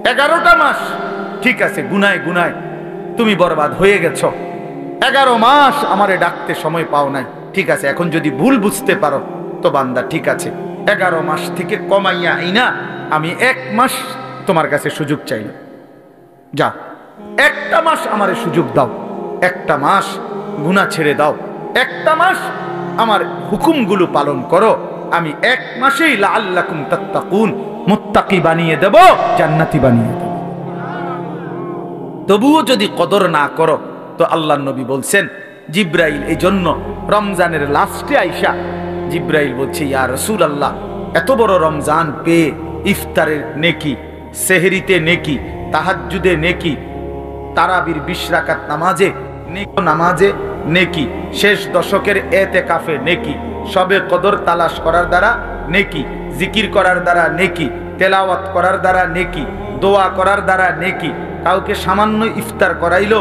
11টা মাস ঠিক আছে, গুনায় গুনায় তুমি বরবাদ হয়ে গেছো। 11 মাস আমারে ডাকতে সময় পাও নাই, ঠিক আছে। এখন যদি ভুল বুঝতে পারো তো বান্দা ঠিক আছে, 11 মাস থেকে কমাইয়া আইনা আমি 1 মাস তোমার কাছে সুযোগ চাইলাম। যা, 1টা মাস আমারে সুযোগ দাও, 1টা মাস গুনাহ ছেড়ে দাও, 1টা মাস আমার হুকুমগুলো পালন করো। আমি 1 মাসেই লাআল্লাকুম তাত্তাকুন মুত্তাকি বানিয়ে দেব, জান্নাতি বানিয়ে দেব। তবুও যদি কদর না করো তো আল্লাহর নবী বলছেন, জিব্রাইল এই জন্য রমজানের লাস্টে আইসা জিব্রাইল বলছে, ইয়া রাসূলুল্লাহ, এত বড় রমজান পেয়ে ইফতারের নেকি, সেহরিতে নেকি, তাহাজ্জুদে নেকি, তারাবির 20 রাকাত নামাজে নামাজে নেকি, শেষ দশকের এতেকাফে নেকি, সবে কদর তালাশ করার দ্বারা নেকি, জিকির করার দ্বারা নেকি, তেলাওয়াত করার দ্বারা নেকি, দোয়া করার দ্বারা নেকি, কাউকে সামান্য ইফতার করাইলো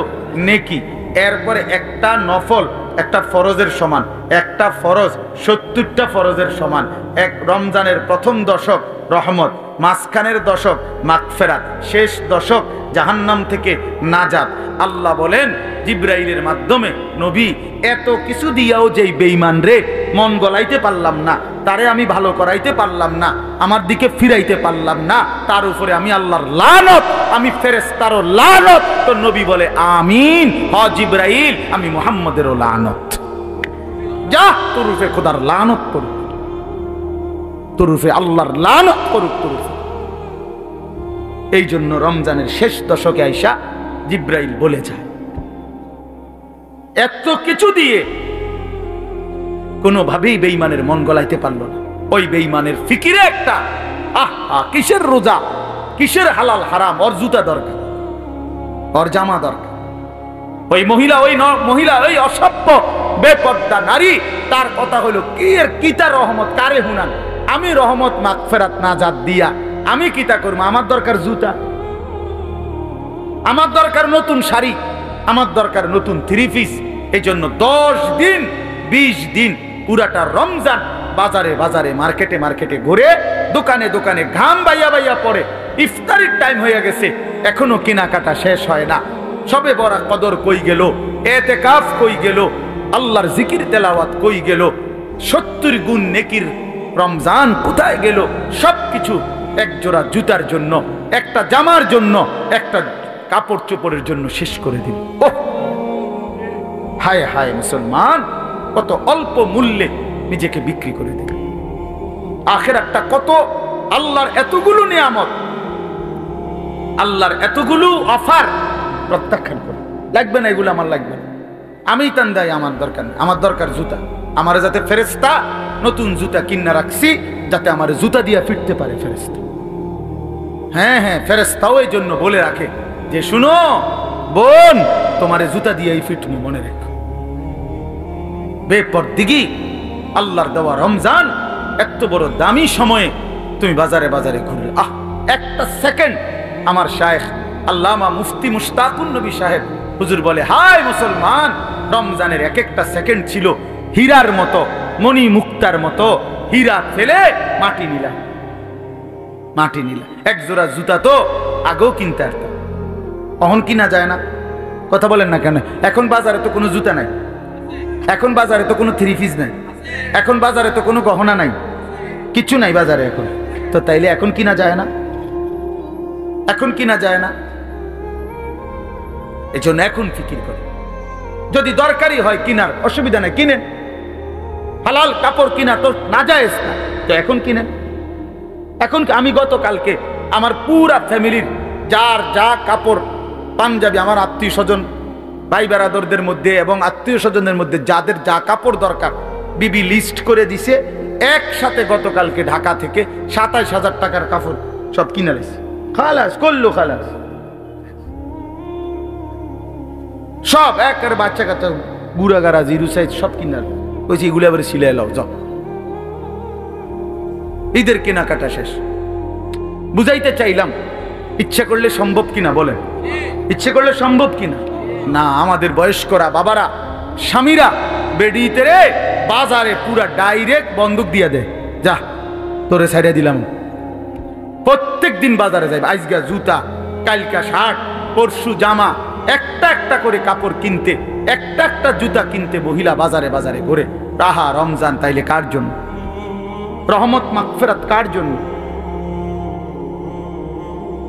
নেকি, এরপরে একটা নফল একটা ফরজের সমান, একটা ফরজ 70টা ফরজের সমান। এক রমজানের প্রথম দশক রহমত, মাঝখানের দশক মাগফিরাত, শেষ দশক জাহান্নাম থেকে নাজাত। আল্লাহ বলেন জিব্রাইলের মাধ্যমে, নবী এত কিছু দিয়াও যেই বেঈমান রে মন গলাইতে পারলাম না, তারে আমি ভালো করাইতে পারলাম না, আমার দিকে ফিরাইতে পারলাম না, তার উপরে আমি আল্লাহর লানত, আমি ফেরেশতারও লানত। তো নবী বলে আমিন, হ জিব্রাইল, আমি মুহাম্মদেরও লানত। যা, তোর উপরে খোদার লানত করুক, তোর উপরে আল্লাহর লানত করুক তোর উপরে। এই জন্য রমজানের শেষ দশকে আইসা জিব্রাইল বলে যায়, এত কিছু দিয়ে কোনোভাবেই বেঈমানের মন গলাইতে পারলো না। ওই বেঈমানের ফিকিরে একটা, কিসের রোজা, কিসের হালাল হারাম, ওর জুতা দরকার, ওর জামা দরকার। ওই মহিলা ওই অসভ্য বেপর্দা নারী, তার কথা হলো কি এর কিতা রহমত কারে হুনান, আমি রহমত মাগফিরাত নাজাত দিয়া আমি কিতা করবো? আমার দরকার জুতা, আমার দরকার নতুন শাড়ি, আমার দরকার নতুন 3 পিস। এই জন্য 10 দিন 20 দিন পুরাটা রমজান বাজারে বাজারে মার্কেটে মার্কেটে ঘুরে, দোকানে দোকানে ঘাম বাইয়া বাইয়া পড়ে। ইফতারির টাইম হয়ে গেছে, এখনো কেনাকাটা শেষ হয় না। সবে বড় কদর কই গেল, এতেকাফ কই গেল, আল্লাহর জিকির তেলাওয়াত কই গেল, 70 গুণ নেকির রমজান কোথায় গেল? সবকিছু এক জোড়া জুতার জন্য, একটা জামার জন্য, একটা কাপড় চোপড়ের জন্য শেষ করে দিল। ওহ, হায় হায় মুসলমান, কত অল্প মূল্যে নিজেকে বিক্রি করে দিল। আখিরাতটা কত, আল্লাহর এতগুলো নিয়ামত, আল্লাহর এতগুলো অফার প্রত্যাখ্যান করে। লাগবে না এগুলো, আমার লাগবে না, আমি তান্দাই, আমার দরকার নেই, আমার দরকার জুতা। আমার যাতে ফেরেশতা নতুন জুতা কিনা রাখছি, যাতে আমার জুতা দিয়া ফিরতে পারে ফেরেশতা। হ্যাঁ হ্যাঁ, ফেরেশতাও এই জন্য বলে রাখে যে শুনো বোন, তোমার জুতা দিয়েই ফিটনি, মনে রেখো। বেপরদিগি আল্লাহর দেওয়া রমজান, এত বড় দামি সময়ে তুমি বাজারে বাজারে ঘুরলে, একটা সেকেন্ড। আমার শায়েখ আল্লামা মুফতি মুশতাকুন নবী সাহেব হুজুর বলে, হায় মুসলমান, রমজানের এক একটা সেকেন্ড ছিল হীরার মতো, মণি মুক্তার মতো। হীরা ফেলে মাটি নিলা, মাটি নিলা। এক জোড়া জুতা তো আগেও কিনতে আসতাম, অহন কিনা যায় না। কথা বলেন না কেন? এখন বাজারে তো কোনো জুতা নাই, এখন বাজারে তো কোনো 3 পিস নাই, এখন বাজারে তো কোনো গহনা নাই, কিছু নাই বাজারে এখন। তো তাইলে এখন কিনা যায় না, এখন কিনা যায় না। এই জন্য এখন ফিকির করে, যদি দরকারি হয় কিনার, অসুবিধা নাই, কিনেন। হালাল কাপড় কিনা তো নাজায়েজ না, তো এখন কিনেন। এখন আমি গতকালকে আমার পুরা ফ্যামিলির যার যা কাপড় পাঞ্জাবি, আমার আত্মীয় স্বজন ভাই বেরাদরদের মধ্যে এবং আত্মীয় স্বজনের মধ্যে যাদের যা কাপড় দরকার বিবি লিস্ট করে দিছে, একসাথে গতকালকে ঢাকা থেকে 27,000 টাকার কাপড় সব কিনে নিয়েছে। খালাস করলো, খালাস সব, একের বাচ্চা কাচ্চা বুড়া গাড়া জিরু সাইজ সব কিনার কইছি, এগুলো আবার সিলাই লাও যাও। ঈদের কেনাকাটা শেষ। বুঝাইতে চাইলাম ইচ্ছা করলে সম্ভব কিনা, বলেন ইচ্ছে করলে সম্ভব কিনা? না, আমাদের বয়স্করা বাবারা স্বামীরা বেডিতে রে বাজারে পুরা ডাইরেক্ট বন্দুক দিয়ে দেয়, যা তোরে ছাইড়া দিলাম, প্রত্যেক দিন বাজারে যাইবে, আজকা জুতা, কালকা শার্ট, পরশু জামা, একটা একটা করে কাপড় কিনতে, একটা একটা জুতা কিনতে মহিলা বাজারে বাজারে ঘুরে। তাহা রমজান তাইলে কার জন্য? রহমত মাগফিরাত কার জন্য?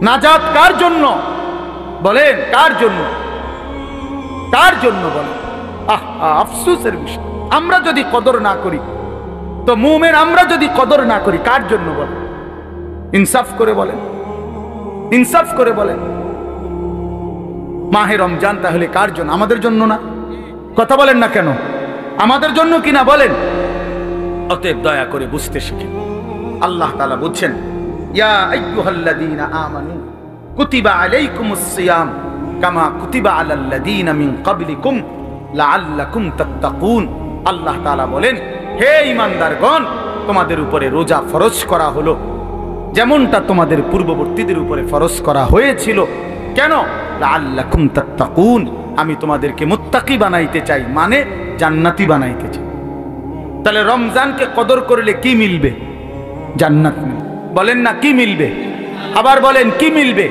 নাজাত কার জন্য? বলেন কার জন্য? কার জন্য বলেন? আফসোসের বিষয়, আমরা যদি কদর না করি তো মুমিন, আমরা যদি কদর না করি কার জন্য বলেন? ইনসাফ করে বলেন, ইনসাফ করে বলেন। মাহে রমজান তাহলে কার জন্য? আমাদের জন্য না? কথা বলেন না কেন? আমাদের জন্য কিনা বলেন? অতএব দয়া করে বুঝতে শিখেন। আল্লাহ তাআলা বলছেন, ইয়া আইয়ুহাল্লাযীনা আমানু কুতিবা আলাইকুমুস সিয়াম কামা কুতিবা আলাল্লাযীনা মিন ক্বাবলিকুম লাআল্লাকুম তাত্তাকুন। আল্লাহ তাআলা বলেন, হে ঈমানদারগণ, তোমাদের উপরে রোজা ফরজ করা হলো যেমনটা তোমাদের পূর্ববর্তীদের উপরে ফরজ করা হয়েছিল। কেন? লাআল্লাকুম তাত্তাকুন, আমি তোমাদেরকে মুত্তাকি বানাইতে চাই, মানে জান্নাতি বানাইতে চাই। তাহলে রমজানকে কদর করলে কি মিলবে? জান্নাত মিলবে। বলেন না কি মিলবে? আবার বলেন কি মিলবে?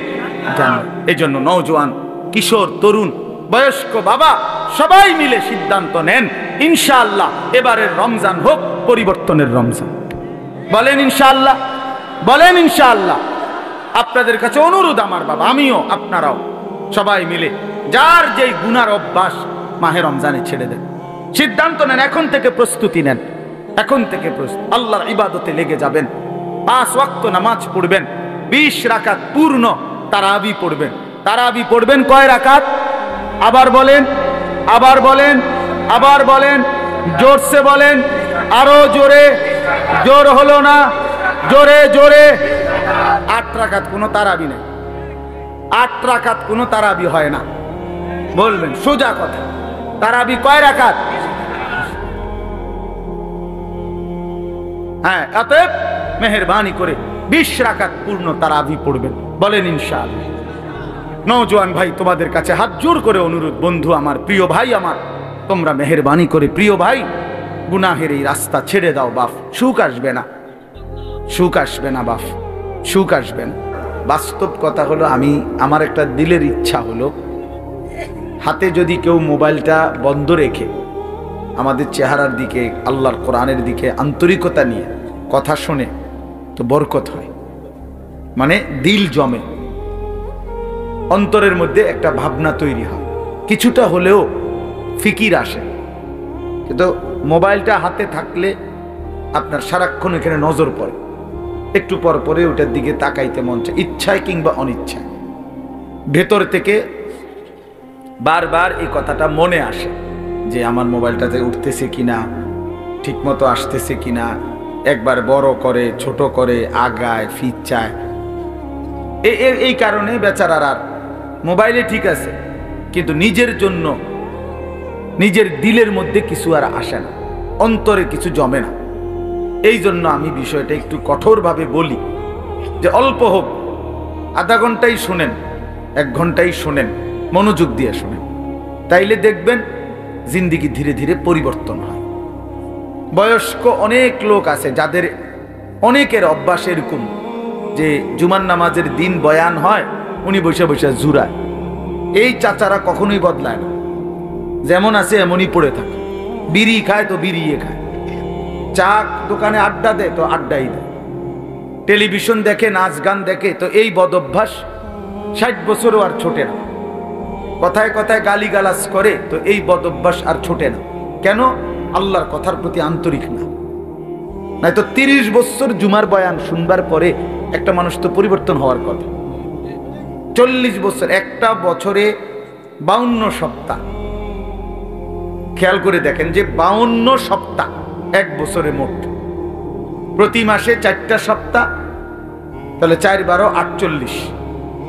জান্নাত। এজন্য নওজোয়ান, কিশোর, তরুণ, বয়স্ক, বাবা সবাই মিলে সিদ্ধান্ত নেন, ইনশাআল্লাহ এবারের রমজান হোক পরিবর্তনের রমজান। বলেন ইনশাআল্লাহ, বলেন ইনশাআল্লাহ। আপনাদের কাছে অনুরোধ আমার বাবা, আমিও, আপনারাও সবাই মিলে যার যেই গুনার অভ্যাস মাহে রমজানে ছেড়ে দেন। সিদ্ধান্ত নেন, এখন থেকে প্রস্তুতি নেন, এখন থেকে আল্লাহর ইবাদতে লেগে যাবেন। 5 ওয়াক্ত নামাজ পড়বেন, 20 রাকাত পূর্ণ তারাবি পড়বেন। তারাবি পড়বেন কয় রাকাত? আবার বলেন, আবার বলেন, আবার বলেন, জোরসে বলেন, আরো জোরে। জোর হলো না, জোরে জোরে। 8 রাকাত কোনো তারাবি নেই, 8 রাকাত কোনো তারাবি হয় না। বলবেন সোজা কথা, তারাবি কয় রাকাত? হ্যাঁ, অতএব মেহেরবানি করে 20 রাকাত পূর্ণ তারাবি পড়বেন। বলেন ইনশাআল্লাহ। নওজোয়ান ভাই, তোমাদের কাছে হাত জোর করে অনুরোধ, বন্ধু আমার, প্রিয় ভাই আমার, তোমরা মেহেরবানি করে, প্রিয় ভাই, গুনাহের এই রাস্তা ছেড়ে দাও বাপ। সুখ আসবে না, সুখ আসবে না বাপ, সুখ আসবে না। বাস্তব কথা হলো, আমার একটা দিলের ইচ্ছা হলো, হাতে যদি কেউ মোবাইলটা বন্ধ রেখে আমাদের চেহারার দিকে, আল্লাহর কোরআনের দিকে আন্তরিকতা নিয়ে কথা শোনে তো বরকত হয়, মানে দিল জমে, অন্তরের মধ্যে একটা ভাবনা তৈরি হয়, কিছুটা হলেও ফিকির আসে। কিন্তু মোবাইলটা হাতে থাকলে আপনার সারাক্ষণ এখানে নজর পড়ে, একটু পর পরে ওটার দিকে তাকাইতে মন চায়, ইচ্ছায় কিংবা অনিচ্ছায়। ভেতর থেকে বারবার এই কথাটা মনে আসে যে আমার মোবাইলটাতে উঠতেছে কিনা, ঠিক মতো আসতেছে কিনা, একবার বড় করে, ছোট করে, আগায়, ফিচায়। এই কারণে বেচারার আর মোবাইলে ঠিক আছে, কিন্তু নিজের জন্য, নিজের দিলের মধ্যে কিছু আর আসে না, অন্তরে কিছু জমে না। এই জন্য আমি বিষয়টা একটু কঠোরভাবে বলি যে অল্প হোক, আধা ঘন্টাই শোনেন, 1 ঘন্টাই শোনেন, মনোযোগ দিয়ে শোনেন, তাইলে দেখবেন জিন্দিগি ধীরে ধীরে পরিবর্তন হয়। বয়স্ক অনেক লোক আছে যাদের অনেকের অভ্যাস এরকম যে জুমার নামাজের দিন বয়ান হয়, উনি বসে বসে জুরায়। এই চাচারা কখনোই বদলায় না, যেমন আছে এমনই পড়ে থাকে। বিড়ি খায় তো বিড়িয়ে খায়, চা দোকানে আড্ডা দেয় তো আড্ডাই দেয়, টেলিভিশন দেখে, নাচ গান দেখে, তো এই বদ অভ্যাস 60 বছরও আর ছোটে না। কথায় কথায় গালিগালাজ করে, তো এই বদ অভ্যাস আর ছোটে না। কেন? আল্লাহর কথার প্রতি আন্তরিক না। নয়তো 30 বছর জুমার বয়ান শুনবার পরে একটা মানুষ তো পরিবর্তন হওয়ার কথা। 40 বছর, একটা বছরে 52 সপ্তাহ, খেয়াল করে দেখেন যে 52 সপ্তাহ 1 বছরে মোট, প্রতি মাসে 4টা সপ্তাহ, তাহলে 4 12 48,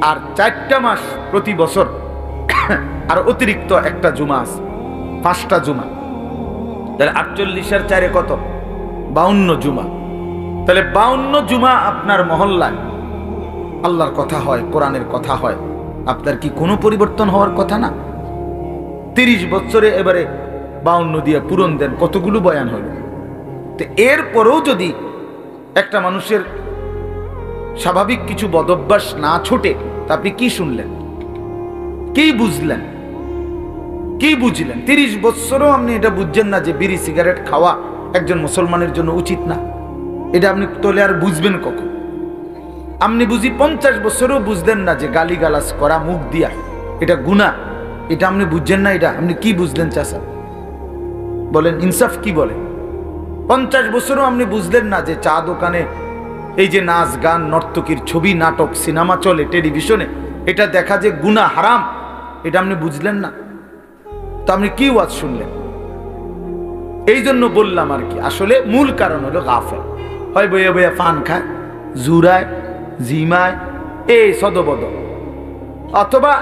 আর 4টা মাস প্রতি বছর, আর অতিরিক্ত একটা জুমা আছে, 5টা জুমা, তাহলে 48 আর 4 কত? 52 জুমা। তাহলে 52 জুমা আপনার মহল্লায় আল্লাহর কথা হয়, কোরআনের কথা হয়, আপনার কি কোনো পরিবর্তন হওয়ার কথা না? 30 বছরে এবারে 52 দিয়ে পূরণ দেন, কতগুলো বয়ান হলো। তো এরপরেও যদি একটা মানুষের স্বাভাবিক কিছু বদভ্যাস না ছোটে, তা আপনি কি শুনলেন, কি বুঝলেন, কি বুঝলেন? 30 বছরও আপনি এটা বুঝছেন না যে বিড়ি সিগারেট খাওয়া একজন মুসলমানের জন্য উচিত না। এটা আপনি তোলে আর বুঝবেন কখন? আপনি বুঝি 50 বছরও বুঝলেন না যে গালিগালাজ করা মুখ দিয়া এটা গুনাহ, এটা আপনি বুঝছেন না। এটা আপনি কি বুঝলেন চাচা বলেন, ইনসাফ কি বলে? 50 বছরও আপনি বুঝলেন না যে চা দোকানে এই যে নাচ গান নর্তকীর ছবি নাটক সিনেমা চলে টেলিভিশনে, এটা দেখা যে গুনাহ হারাম, এটা আপনি বুঝলেন না। তো আপনি কি ওয়াজ শুনলেন? এই জন্য বললাম আর কি, আসলে মূল কারণ হলো গাফেল। হয় বইয়া বইয়া পান খায়, জুরায়, জিমায়, এই সদবদ, অথবা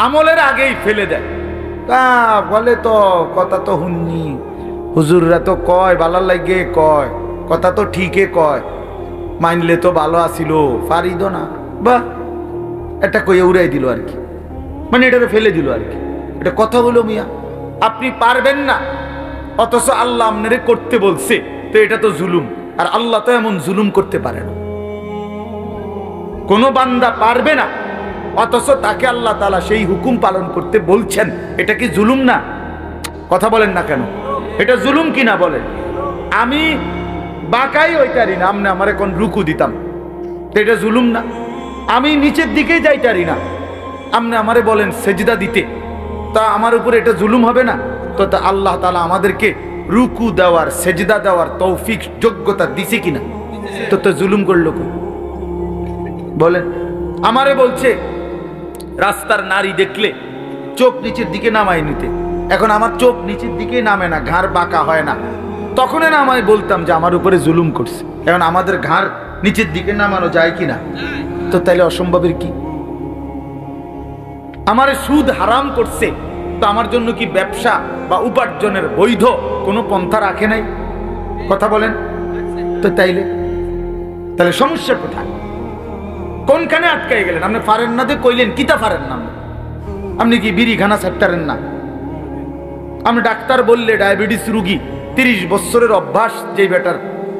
আমলের আগেই ফেলে দেয়। বলে তো কথা তো হুননি, হুজুররা তো কয় ভালো লাগে, কয় কথা তো ঠিকই কয়, মানলে তো ভালো আসিল, পারিদ না, বা এটা কইয়া উড়াই দিল আর কি, মানে এটা ফেলে দিল আর কি। এটা কথা হলো মিয়া, আপনি পারবেন না অথচ আল্লাহ আপনারে করতে বলছে, তো এটা তো জুলুম। আর আল্লাহ তো এমন জুলুম করতে পারে না। কোন বান্দা পারবে না অথচ তাকে আল্লাহ তাআলা সেই হুকুম পালন করতে বলছেন, এটা কি জুলুম না? কথা বলেন না কেন? এটা জুলুম কি না বলেন? আমি বাঁকাই ওইটারি না, আপনি আমার এখন রুকু দিতাম, তো এটা জুলুম না? আমি নিচের দিকেই যাইতারি না, আপনি আমারে বলেন সেজদা দিতে, তা আমার উপরে এটা জুলুম হবে না? তো আল্লাহ তাআলা আমাদেরকে রুকু দেওয়ার সেজদা দেওয়ার তৌফিক যোগ্যতা দিছে কিনা? তো জুলুম করলো কোন? বলেন। আমারে বলছে রাস্তার নারী দেখলে চোখ নিচের দিকে নামাই নিতে, এখন আমার চোখ নিচের দিকে নামে না, ঘাড় বাঁকা হয় না, তখন না আমি বলতাম যে আমার উপরে জুলুম করছে। এখন আমাদের ঘাড় নিচের দিকে নামানো যায় কিনা? তো তাইলে অসম্ভবের কি? আমারে সুদ হারাম করছে, তো আমার জন্য কি ব্যবসা বা উপার্জনের বৈধ কোনো পন্থা রাখে নাই? কথা বলেন তো। তাহলে সমস্যা কোথায়? কোনখানে আটকাই গেলেন? আপনি পারেন না যে কইলেন কিতা পারেন না? আপনি কি বিড়ি খানা ছাড়তারেন না? আপনি ডাক্তার বললে ডায়াবেটিস রুগী 30 বছরের অভ্যাস, যে বেটার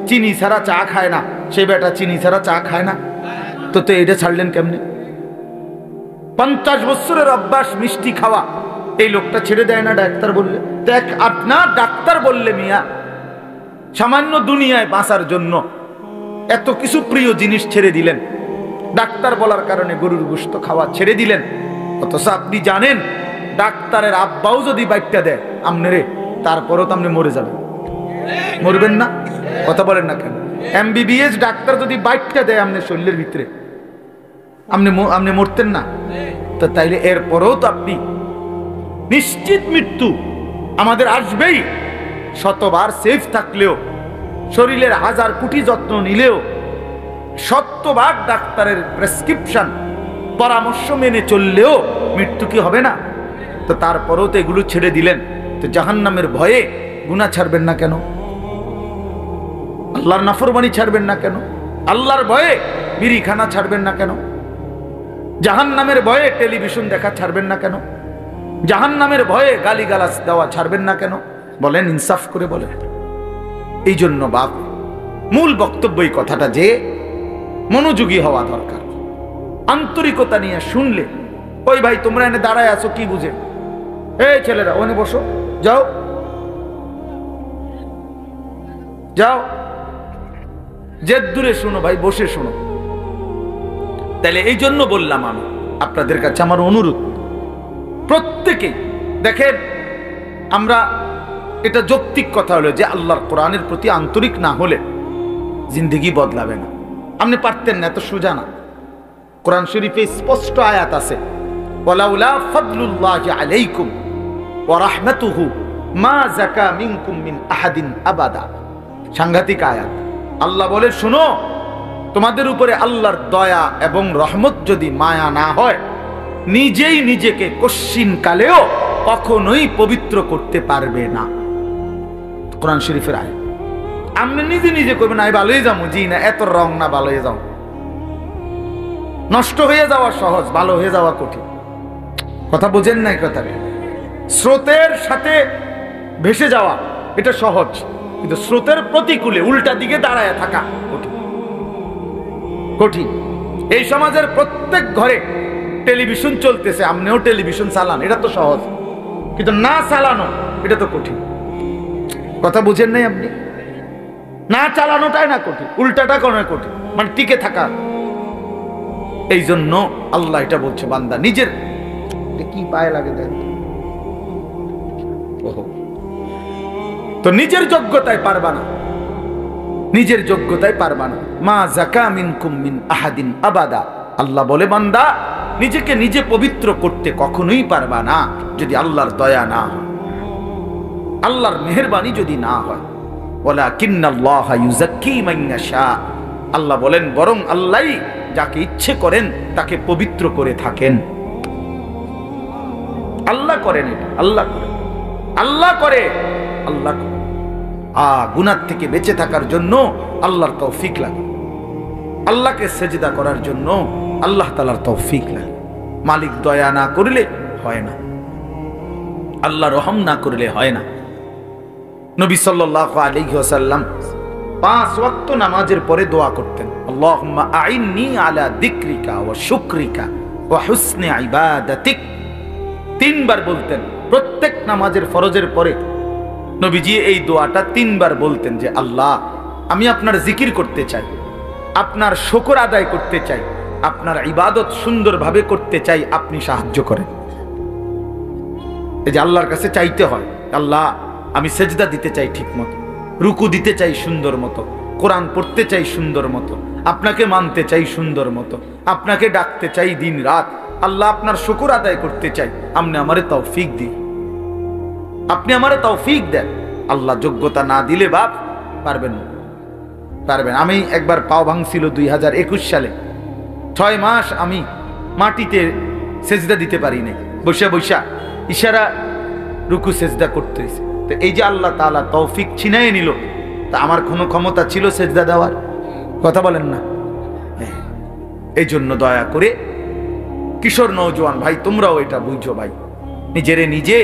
চিনি ছাড়া চা খায় না, সেই বেটা চিনি ছাড়া চা খায় না, তো এটা ছাড়লেন কেমনে? 50 বছরের অভ্যাস মিষ্টি খাওয়া, এই লোকটা ছেড়ে দেয় না ডাক্তার বললে? দেখ আপনার ডাক্তার বললে মিয়া সামান্য দুনিয়ায় বাঁচার জন্য এত কিছু প্রিয় জিনিস ছেড়ে দিলেন, ডাক্তার বলার কারণে গরুর গোশত খাওয়া ছেড়ে দিলেন, অথচ আপনি জানেন ডাক্তারের আব্বাও যদি বাইটটা দেয় আমনেরে, তারপরও তো আপনি মরে যাবেন। মরবেন না? কথা বলেন না কেন? MBBS ডাক্তার যদি বাইটটা দেয় আপনার শরীরের ভিতরে, আপনি মরতেন না? তো তাইলে এরপরও তো আপনি নিশ্চিত মৃত্যু আমাদের আসবেই। শতবার সেফ থাকলেও, শরীরের 1000 কোটি যত্ন নিলেও, 100বার ডাক্তারের প্রেসক্রিপশন পরামর্শ মেনে চললেও মৃত্যু কি হবে না? তো তারপরেও তো এগুলো ছেড়ে দিলেন, তো জাহান্নামের ভয়ে গুনাহ ছাড়বেন না কেন? আল্লাহর নাফরমানি ছাড়বেন না কেন? আল্লাহর ভয়ে বিড়িখানা ছাড়বেন না কেন? জাহান্নামের ভয়ে টেলিভিশন দেখা ছাড়বেন না কেন? জাহান্নামের ভয়ে গালিগালাজ দেওয়া ছাড়বেন না কেন? বলেন, ইনসাফ করে বলেন। এই জন্য বাপ মূল বক্তব্য এই কথাটা যে মনোযোগী হওয়া দরকার, আন্তরিকতা নিয়ে শুনলে। ওই ভাই তোমরা এনে দাঁড়ায় আছো কি বুঝে? এই ছেলেরা ওনে বসো, যাও যাও, যে দূরে শোনো ভাই, বসে শোনো। তাহলে এই জন্য বললাম আমি আপনাদের কাছে আমার অনুরোধ, প্রত্যেকেই দেখেন, আমরা এটা যৌক্তিক কথা হলো যে আল্লাহর কোরআনের প্রতি আন্তরিক না হলে জিন্দেগি বদলাবে না। আপনি পারতেন না, এত সোজা না। কোরআন শরীফে স্পষ্ট আয়াত আছে, ওয়ালাউলা ফাদলুল্লাহি আলাইকুম ওয়া রাহমাতুহু মা যাকা মিনকুম মিন আহাদিন আবাদা। সাংঘাতিক আয়াত। আল্লাহ বলে, শুনো, তোমাদের উপরে আল্লাহর দয়া এবং রহমত যদি মায়া না হয়, নিজেই নিজেকে কশ্চিন কালেও কখনোই পবিত্র করতে পারবে না। কোরআন শরীফের আয়াত। আপনি নিজে নিজে করবেন, আমি ভালোই যাবো, জি না, এত রং না, ভালো হয়ে যাও। নষ্ট হয়ে যাওয়া সহজ, ভালো হয়ে যাওয়া কঠিন। কথা বোঝেন না? কথা স্রোতের সাথে ভেসে যাওয়া এটা সহজ, কিন্তু স্রোতের প্রতিকূলে উল্টা দিকে দাঁড়ায় থাকা কঠিন। কঠিন। এই সমাজের প্রত্যেক ঘরে টেলিভিশন চলতেছে, আপনিও টেলিভিশন চালান, এটা তো সহজ, কিন্তু না চালানো এটা তো কঠিন। কথা বুঝেন নাই আপনি? না চালানোটাই না কঠিন, উল্টাটা কোনো কঠিন, মানে টিকে থাকা। এই জন্য আল্লাহ এটা বলছে, বান্দা নিজের কি পায়ে লাগে দেন তো নিজের যোগ্যতায় পারবা না, নিজের যোগ্যতায় পারবা না। মা যাকা মিনকুম মিন আহাদিন আবাদা, আল্লাহ বলে বান্দা নিজেকে নিজে পবিত্র করতে কখনোই পারবা না যদি আল্লাহর দয়া না হয়, আল্লাহর মেহেরবানি যদি না হয়। ওয়ালাকিন্নাল্লাহা ইউযাক্কি মান ইয়াশা, আল্লাহ বলেন বরং আল্লাহই যাকে ইচ্ছে করেন তাকে পবিত্র করে থাকেন। আল্লাহ করেন এটা, আল্লাহ করে, আল্লাহ করে, আল্লাহ করে। গুনাহ থেকে বেঁচে থাকার জন্য আল্লাহর তৌফিক লাগে, আল্লাহকে সেজদা করার জন্য আল্লাহ তাআলার তৌফিক লাগে। মালিক দয়া না করলে হয় না, আল্লাহ রহম না করলে হয় না। নবী সাল্লাল্লাহু আলাইহি ওয়াসাল্লাম 5 ওয়াক্ত নামাজের পরে দোয়া করতেন, আল্লাহুম্মা আইন্নি আলা যিকরিকা ওয়া শুকরিকা ওয়া হুসনি ইবাদাতিক। 3 বার বলতেন প্রত্যেক নামাজের ফরজের পরে। নবীজি এই দোয়াটা 3 বার বলতেন যে আল্লাহ আমি আপনার জিকির করতে চাই, আপনার শুকর আদায় করতে চাই, আপনার ইবাদত সুন্দরভাবে করতে চাই, আপনি সাহায্য করেন। এই যে আল্লাহর কাছে চাইতে হয়, আল্লাহ আমি সেজদা দিতে চাই ঠিক মতো, রুকু দিতে চাই সুন্দর মতো, কোরআন পড়তে চাই সুন্দর মতো, আপনাকে মানতে চাই সুন্দর মতো, আপনাকে ডাকতে চাই দিন রাত। আল্লাহ আপনার শুকর আদায় করতে চাই, আপনি আমারে তৌফিক দিন, আপনি আমারে তৌফিক দেন। আল্লাহ যোগ্যতা না দিলে বাপ পারবেন না, পারবেন। আমি একবার পাও ভাঙছিল 2021 সালে, 6 মাস আমি মাটিতে সেজদা দিতে পারি নাই, বসে বসা ইশারা রুকু সেজদা করতে হয়েছে। তো এই যে আল্লাহ তাআলা তৌফিক ছিনাই নিল, তা আমার কোনো ক্ষমতা ছিল সেজদা দেওয়ার? কথা বলেন না। এই জন্য দয়া করে কিশোর নওজোয়ান ভাই তোমরাও এটা বুঝো ভাই, নিজেরে নিজে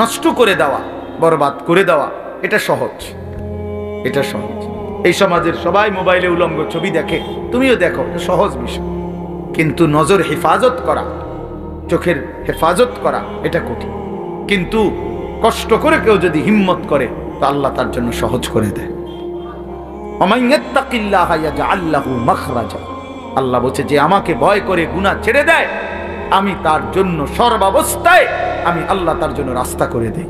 নষ্ট করে দেওয়া, বরবাদ করে দেওয়া এটা সহজ, এটা সহজ। এই সমাজের সবাই মোবাইলে উলঙ্গ ছবি দেখে, তুমিও দেখো, সহজ বিষয়। কিন্তু নজর হেফাজত করা, চোখের হেফাজত করা এটা কঠিন। কিন্তু কষ্ট করে কেউ যদি হিম্মত করে তো আল্লাহ তার জন্য সহজ করে দেয়। ওমান ইয়াত্তাকিল্লাহা ইয়াজআল লাহু মাখরাজা, আল্লাহ বলছে যে আমাকে ভয় করে গুনাহ ছেড়ে দেয়, আমি তার জন্য সর্বাবস্থায় আমি আল্লাহ তার জন্য রাস্তা করে দেই,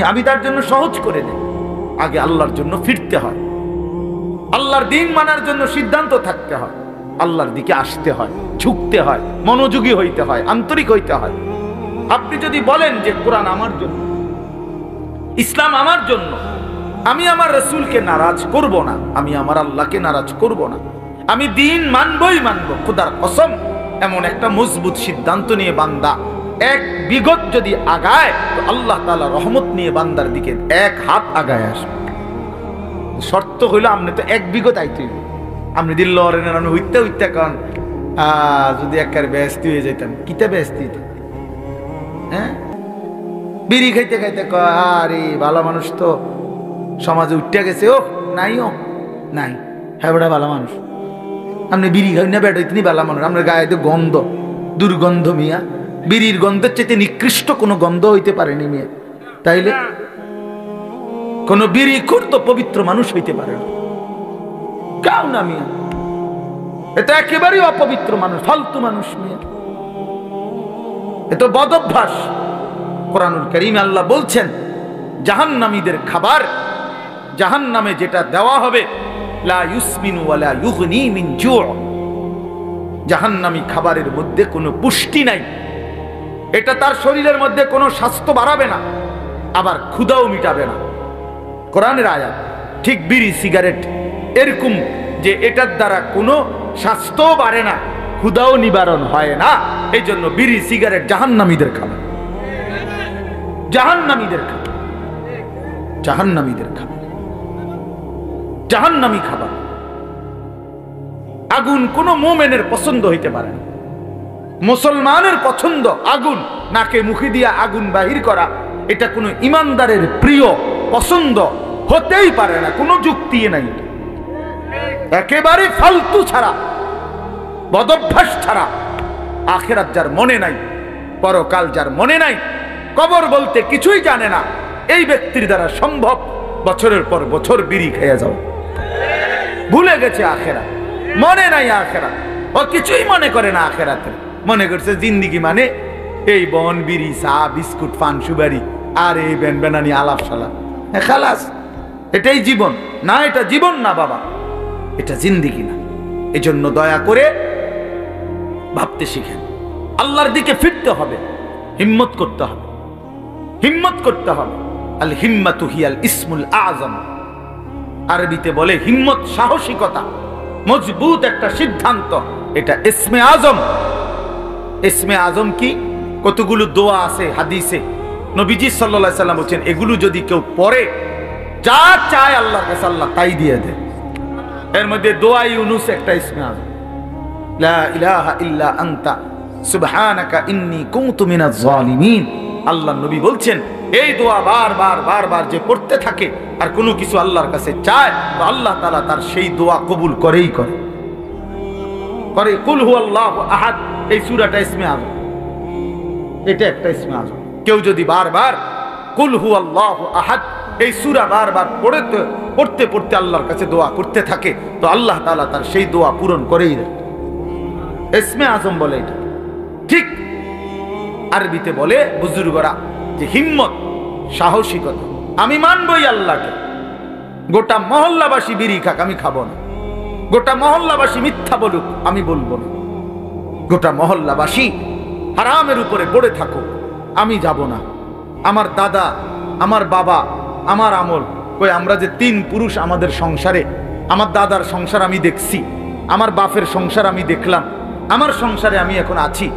আমি তার জন্য সহজ করে দেই। আগে আল্লাহর জন্য ফিরতে হয়, আল্লাহর দ্বীন মানার জন্য সিদ্ধান্ত থাকতে হয়, আল্লাহর দিকে আসতে হয়, ঝুঁকতে হয়, মনোযোগী হইতে হয়, আন্তরিক হইতে হয়। আপনি যদি বলেন যে কোরআন আমার জন্য, ইসলাম আমার জন্য, আমি আমার রাসূলকে নারাজ করব না, আমি আমার আল্লাহকে নারাজ করব না, আমি দ্বীন মানবই মানব, খোদার কসম, এমন একটা মজবুত সিদ্ধান্ত নিয়ে বান্দা 1 বিগত যদি আগায় তো আল্লাহ তাআলা রহমত নিয়ে বান্দার দিকে 1 হাত আগায় আসবে। শর্ত হইল আপনি তো 1 বিগত আইতে, আপনি দিল আমি হইতে হইতে কারণ যদি একবার ব্যস্ত হয়ে যেতাম, কিতা ব্যস্ত হইতাম, হ্যাঁ বিড়ি খাইতে খাইতে আরে ভালো মানুষ তো সমাজে উঠতে গেছে, ও নাইও নাই, হ্যাঁ বেটা ভালো মানুষ। আপনি বিড়ি খাই না বেটা ইতনি ভালো মানুষ, আপনার গায়ে তো গন্ধ, দুর্গন্ধ মিয়া, বিড়ির গন্ধের চাইতে নিকৃষ্ট কোনো গন্ধ হইতে পারেনি মিয়া। তাইলে কোন বিড়ি করতো পবিত্র মানুষ হইতে পারে না, কাউ না মিয়া, এটা একেবারেই অপবিত্র মানুষ, ফালতু মানুষ মিয়া, এটা বদ অভ্যাস। কোরআনুল কারীমে আল্লাহ বলছেন জাহান্নামীদের খাবার, জাহান্নামে যেটা দেওয়া হবে, লা ইউসমিনু ওয়া লা ইউগনি মিন জু', জাহান্নামী খাবারের মধ্যে কোনো পুষ্টি নাই, এটা তার শরীরের মধ্যে কোনো স্বাস্থ্য বাড়াবে না, আবার ক্ষুধাও মিটাবে না। কোরআনের আয়াত। ঠিক বিড়ি সিগারেট এরকম যে এটার দ্বারা কোনো স্বাস্থ্য বাড়ে না, ক্ষুধাও নিবারণ হয় না, এই জন্য বিড়ি সিগারেট জাহান্নামীদের খাবার, জাহান্নামীদের খাবার, জাহান্নামীদের খাবার, জাহান্নামী খাবার। আগুন কোন মুমিনের পছন্দ হইতে পারে না, মুসলমানের পছন্দ আগুন, নাকে মুখে দিয়া আগুন বাহির করা, এটা কোনো ইমানদারের প্রিয় পছন্দ হতেই পারে না, কোনো যুক্তি নাই। একেবারে ফালতু ছাড়া, বদভ্যাস ছাড়া, আখিরাত যার মনে নাই, পরকাল যার মনে নাই, কবর বলতে কিছুই জানে না, এই ব্যক্তির দ্বারা সম্ভব বছরের পর বছর বিড়ি খেয়ে যাও। ভুলে গেছে আখিরাত, মনে নাই আখিরাত, ও কিছুই মনে করে না আখিরাতে। মনে করছে জিন্দিগি মানে এই বন, বিড়ি, চা, বিস্কুট, পান, সুবারি আর এই বেনবেনানি আলাপ সালাপ, খালাস, এটাই জীবন না? এটা জীবন না বাবা, এটা জিন্দিগি না। এজন্য দয়া করে ভাবতে শিখেন, আল্লাহর দিকে ফিরতে হবে, হিম্মত করতে হবে, হিম্মত করতে হবে। আল হিম্মাতু হিয়াল ইসমুল আযম, আরবিতে বলে হিম্মত সাহসিকতা, মজবুত একটা সিদ্ধান্ত, এটা ইসমে আজম। ইসমে আজম কি? কতগুলো দোয়া আছে হাদিসে, নবীজি সাল্লাল্লাহু আলাইহি সাল্লাম বলেন এগুলো যদি কেউ পড়ে, যা চায় আল্লাহর কাছে আল্লাহ তাই দিয়ে দেয়। এর মধ্যে দোয়া ইউনুস একটা ইসমে আজম, লা ইলাহা ইল্লা আনতা সুবহানাকা ইন্নী কুনতু মিনাজ জালিমিন। আল্লাহর নবী বলছেন এই দোয়া বারবার বারবার যে পড়তে থাকে আর কোনো কিছু আল্লাহর কাছে চায়, তো আল্লাহ তাআলা তার সেই দোয়া কবুল করেই করে। কুল হুয়াল্লাহু আহাদ, এই সূরাটা ইসমে আজম, এটা একটা ইসমে আজম। কেউ যদি বারবার কুল হুয়াল্লাহু আহাদ এই সূরা বারবার পড়তে পড়তে আল্লাহর কাছে দোয়া করতে থাকে, তো আল্লাহ তাআলা তার সেই দোয়া পূরণ করেই দেয়। ইসমে আজম বলে এটা। ঠিক আরবিতে বলে বুজুর্গরা যে হিম্মত, সাহসিকতা। আমি মানবই আল্লাহকে, গোটা মহল্লাবাসী বিড়ি খাক আমি খাবো না, গোটা মহল্লাবাসী মিথ্যা বলুক আমি বলবো না, গোটা মহল্লাবাসী হারামের উপরে পড়ে থাকুক আমি যাব না। আমার দাদা, আমার বাবা, আমার আমল, কই আমরা যে 3 পুরুষ আমাদের সংসারে, আমার দাদার সংসার আমি দেখছি, আমার বাপের সংসার আমি দেখলাম, আমার সংসারে আমি এখন আছি।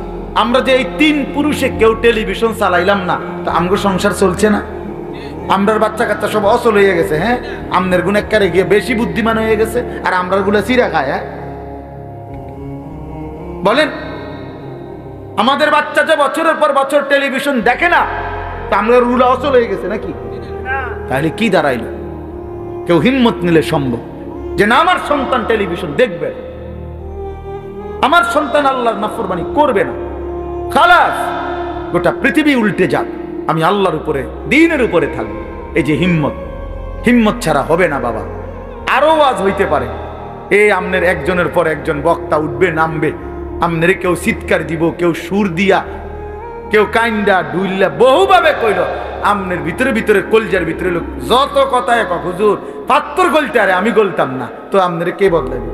আমরা যে এই 3 পুরুষে কেউ টেলিভিশন চালাইলাম না, তো আমগো সংসার চলছে না? আমরার বাচ্চা কাচ্চা সব অচল হয়ে গেছে, হ্যাঁ, আমনের গুণেকারে গিয়ে বেশি বুদ্ধিমান হয়ে গেছে, আর আমরার গুলা চিরা খায়। হ্যাঁ বলেন, আমাদের বাচ্চা যে বছরের পর বছর টেলিভিশন দেখে না, তা আমরা রুলা অচল হয়ে গেছে নাকি? তাহলে কি দাঁড়াইল? কেউ হিম্মত নিলে সম্ভব যে না, আমার সন্তান টেলিভিশন দেখবে, আমার সন্তান আল্লাহর নাফরমানি করবে না, খালাস, গোটা পৃথিবী উল্টে যাক, আমি আল্লাহর উপরে, দ্বীনের উপরে থাকবো। এই যে হিম্মত, হিম্মত ছাড়া হবে না বাবা। আরো আওয়াজ হইতে পারে, এই আমনের একজনের পর একজন বক্তা উঠবে নামবে, আমনের কেউ চিৎকার দিব, কেউ সুর দিয়া, কেউ কাইন্ডা ডুইল্লা বহুভাবে কইল, আমনের ভিতরে ভিতরে কলজার ভিতরে লোক যত কথা এক হুজুর পাত্তর গলতে, আরে আমি গলতাম না, তো আমনের কে বদলাবে?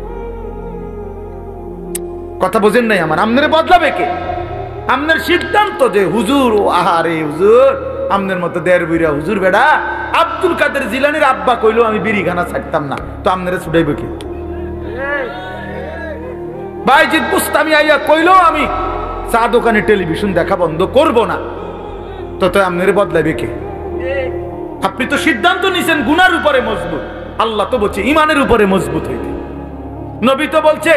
কথা বোঝেন নাই আমার? আমনের বদলাবে কে? আমনের সিদ্ধান্ত যে হুজুর, আহারে হুজুর, আমনের মতো দেড় বুইরা হুজুর বেড়া আব্দুল কাদের জিলানির আব্বা কইলো আমি বিড়িখানা ছাড়তাম না, তো আমনের ছুটাইবে কে? বাইজিদ বুস্তামি আইয়া কইলো আমি চা দোকানে টেলিভিশন দেখা বন্ধ করব না, তো আমনের বদলাবে কে? আপনি তো সিদ্ধান্ত নিছেন গুনার উপরে মজবুত, আল্লাহ তো বলছে ইমানের উপরে মজবুত হইতে, নবী তো বলছে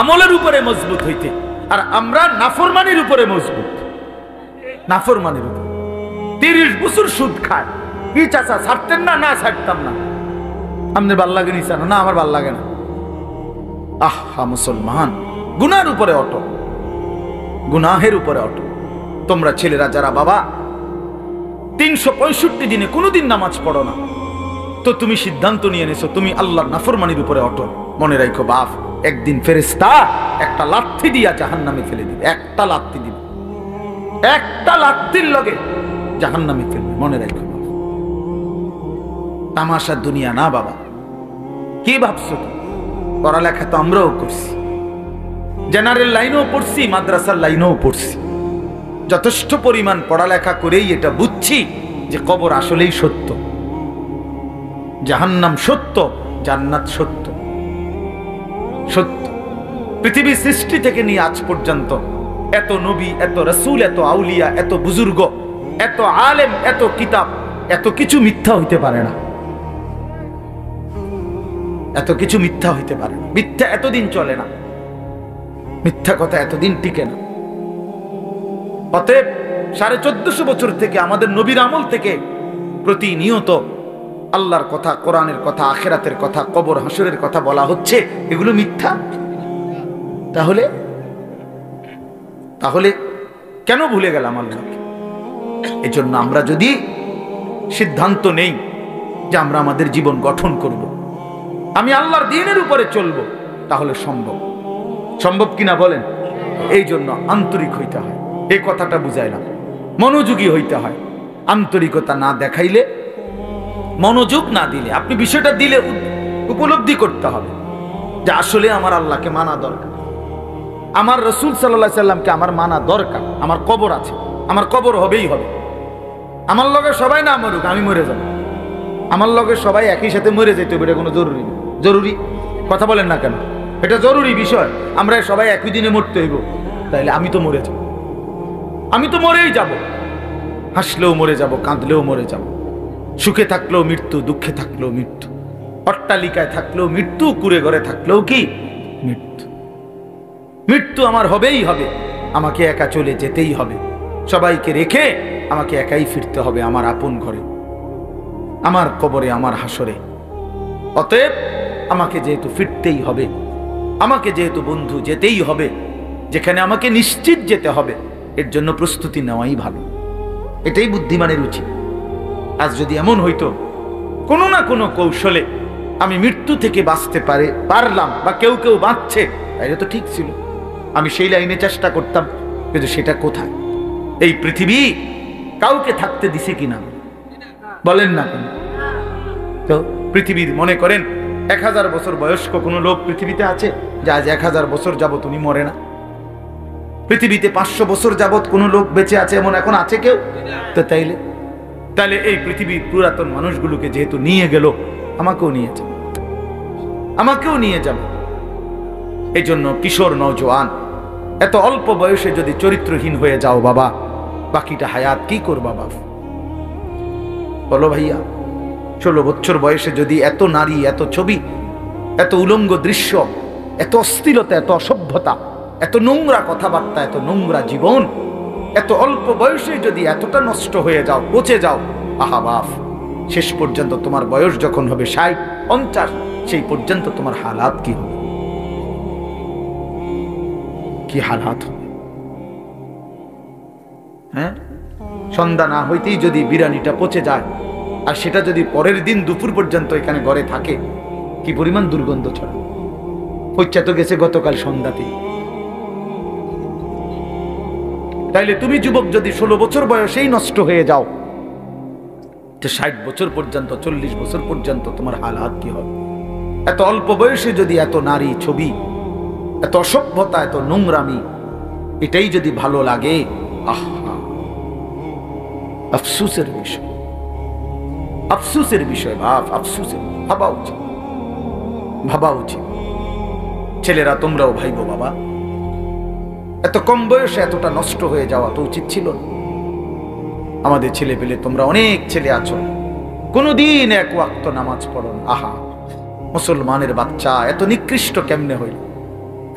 আমলের উপরে মজবুত হইতে, আর আমরা নাফরমানির উপরে মজবুত, নাফরমানির উপরে। 30 বছর সুদ খায়, কি চাচা ছাড়তেন না? না ছাড়তাম না। আপনার ভাল লাগে নি? না আমার ভাল লাগে না। আহা মুসলমান, গুনার উপরে অটো, গুনাহের উপরে অটো। তোমরা ছেলেরা যারা বাবা 365 দিনে কোনোদিন নামাজ পড়ো না, তো তুমি সিদ্ধান্ত নিয়ে নিছো তুমি আল্লাহর নাফরমানির উপরে অটো, মনে রাখো বাপ, একদিন ফেরেশতা একটা লাথি দিয়া জাহান্নামে ফেলে দিবে, একটা লাথি দিবে, একটা লাথির লগে জাহান্নামে ফেলবে, মনে রাখো বাপ। তামাশার দুনিয়া না বাবা। কি ভাবছো? পড়ালেখা তো আমরাও করছি, জেনারেল লাইনেও পড়ছি, মাদ্রাসার লাইনেও পড়ছি, যথেষ্ট পরিমাণ পড়ালেখা করেই এটা বুঝছি যে কবর আসলেই সত্য, জাহান্নাম সত্য, জান্নাত সত্য। সত্য পৃথিবী সৃষ্টি থেকে নিয়ে আজ পর্যন্ত এত নবী, এত রাসূল, এত আউলিয়া, এত বুজুর্গ, এত আলেম, এত কিতাব, এত কিছু মিথ্যা হইতে পারে না, এত কিছু মিথ্যা হইতে পারে না। মিথ্যা এতদিন চলে না, মিথ্যা কথা এতদিন টিকে না। অতএব 1450 বছর থেকে আমাদের নবীর আমল থেকে প্রতিনিয়ত আল্লাহর কথা, কোরআনের কথা, আখিরাতের কথা, কবর হাসরের কথা বলা হচ্ছে, এগুলো মিথ্যা? তাহলে তাহলে কেন ভুলে গেলাম আল্লাহকে? এজন্য আমরা যদি সিদ্ধান্ত নেই যে আমরা আমাদের জীবন গঠন করব, আমি আল্লাহর দ্বীনের উপরে চলবো, তাহলে সম্ভব। সম্ভব কিনা বলেন? এই জন্য আন্তরিক হইতে হয়, এই কথাটা বুঝাইলাম। মনোযোগী হইতে হয়। আন্তরিকতা না দেখাইলে, মনোযোগ না দিলে, আপনি বিষয়টা দিলে উপলব্ধি করতে হবে যে আসলে আমার আল্লাহকে মানা দরকার, আমার রসুল সাল্লাল্লাহু আলাইহি সাল্লামকে আমার মানা দরকার। আমার কবর আছে, আমার কবর হবেই হবে। আমার লগে সবাই না মরুক, আমি মরে যাব। আমার লগে সবাই একই সাথে মরে যেতে হবে, এটা কোনো জরুরি না। জরুরি কথা বলেন না কেন? এটা জরুরি বিষয়। আমরা সবাই একই দিনে মরতে হইব, তাইলে আমি তো মরে যাব, আমি তো মরেই যাব। হাসলেও মরে যাব, কাঁদলেও মরে যাব, সুখে থাকলেও মৃত্যু, দুঃখে থাকলেও মৃত্যু, অট্টালিকায় থাকলেও মৃত্যু, কুড়ে ঘরে থাকলেও কি মৃত্যু। মৃত্যু আমার হবেই হবে, আমাকে একা চলে যেতেই হবে, সবাইকে রেখে আমাকে একাই ফিরতে হবে আমার আপন ঘরে, আমার কবরে, আমার হাসরে। অতএব আমাকে যেহেতু ফিরতেই হবে, আমাকে যেহেতু বন্ধু যেতেই হবে, যেখানে আমাকে নিশ্চিত যেতে হবে, এর জন্য প্রস্তুতি নেওয়াই ভালো। এটাই বুদ্ধিমানের উচিত। আজ যদি এমন হইতো কোনো না কোনো কৌশলে আমি মৃত্যু থেকে বাঁচতে পারলাম, বা কেউ কেউ বাঁচছে, তাইলে তো ঠিক ছিল, আমি সেই লাইনে চেষ্টা করতাম। কিন্তু সেটা কোথায়? এই পৃথিবী কাউকে থাকতে দিছে কিনা বলেন না কেন? তো পৃথিবীর মনে করেন 1000 বছর বয়স্ক কোনো লোক পৃথিবীতে আছে যে আজ 1000 বছর যাবত উনি মরে না? পৃথিবীতে 500 বছর যাবত কোনো লোক বেঁচে আছে এমন এখন আছে কেউ? তো তাইলে এই পৃথিবীর পুরাতন মানুষগুলোকে যেহেতু নিয়ে গেল, আমাকেও নিয়ে যাবে, আমাকেও নিয়ে যাবে। এই জন্য কিশোর নওজোয়ান, এত অল্প বয়সে যদি চরিত্রহীন হয়ে যাও বাবা, বাকিটা হায়াত কি করবা বাবা? বলো ভাইয়া, 16 বছর বয়সে যদি এত নারী, এত ছবি, এত উলঙ্গ দৃশ্য, এত অস্থিরতা, এত অসভ্যতা, এত নোংরা কথাবার্তা, এত নোংরা জীবন, এত অল্প বয়সে যদি এতটা নষ্ট হয়ে যাও, পচে যাও, আহা বাপ, শেষ পর্যন্ত তোমার বয়স যখন হবে 60, 50, সেই পর্যন্ত তোমার হালাত কি হবে? কি হালাত হবে? হ্যাঁ, সন্ধ্যা না হইতেই যদি বিরিয়ানিটা পচে যায়, আর সেটা যদি পরের দিন দুপুর পর্যন্ত এখানে ঘরে থাকে, কি পরিমাণ দুর্গন্ধ ছড়ায়। পচা তো গেছে গতকাল সন্ধ্যাতে। তাইলে তুমি যুবক যদি 16 বছর বয়সেই নষ্ট হয়ে যাও, তো 60 বছর পর্যন্ত, 40 বছর পর্যন্ত তোমার হালাত কি হবে? এত অল্প বয়সে যদি এত নারী ছবি, এত অসভ্যতা, এত নোংরামি, এটাই যদি ভালো লাগে, আহা, আফসোসের বিষয়, আফসোসের বিষয় বাপ, আফসোসের। ভাবা উচিত, ভাবা উচিত। ছেলেরা তোমরাও ভাইবো বাবা, এত কম বয়সে এতটা নষ্ট হয়ে যাওয়া তো উচিত ছিল না। আমাদের ছেলে পেলে, তোমরা অনেক ছেলে আছো, কোনদিন এক ওয়াক্ত নামাজ পড়ো না। আহা, মুসলমানের বাচ্চা এত নিকৃষ্ট কেমনে হইল?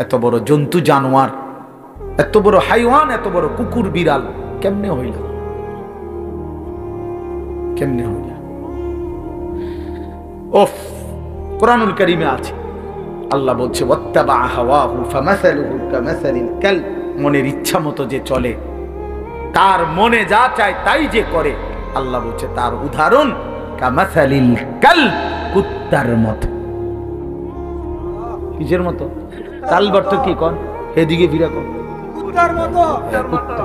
এত বড় জন্তু জানোয়ার, এত বড় হাইওয়ান, এত বড় কুকুর বিড়াল কেমনে হইল? কেমনে হইল? ওফ, কোরআনুল কারীমে আছে, আল্লাহ বলছে ওয়াত্তাবা হাওয়াহু ফামাসালুহু কামাসালিল কালব, মনের ইচ্ছা মতো যে চলে, তার মনে যা চায় তাই যে করে, আল্লাহ বলছে তার উদাহরণ কামাসালিল কালব, কুত্তার মতো। কিসের মতো? কালব অর্থ কি কোন? এদিকে ফিরা কোন? কুত্তার মতো। কুত্তা।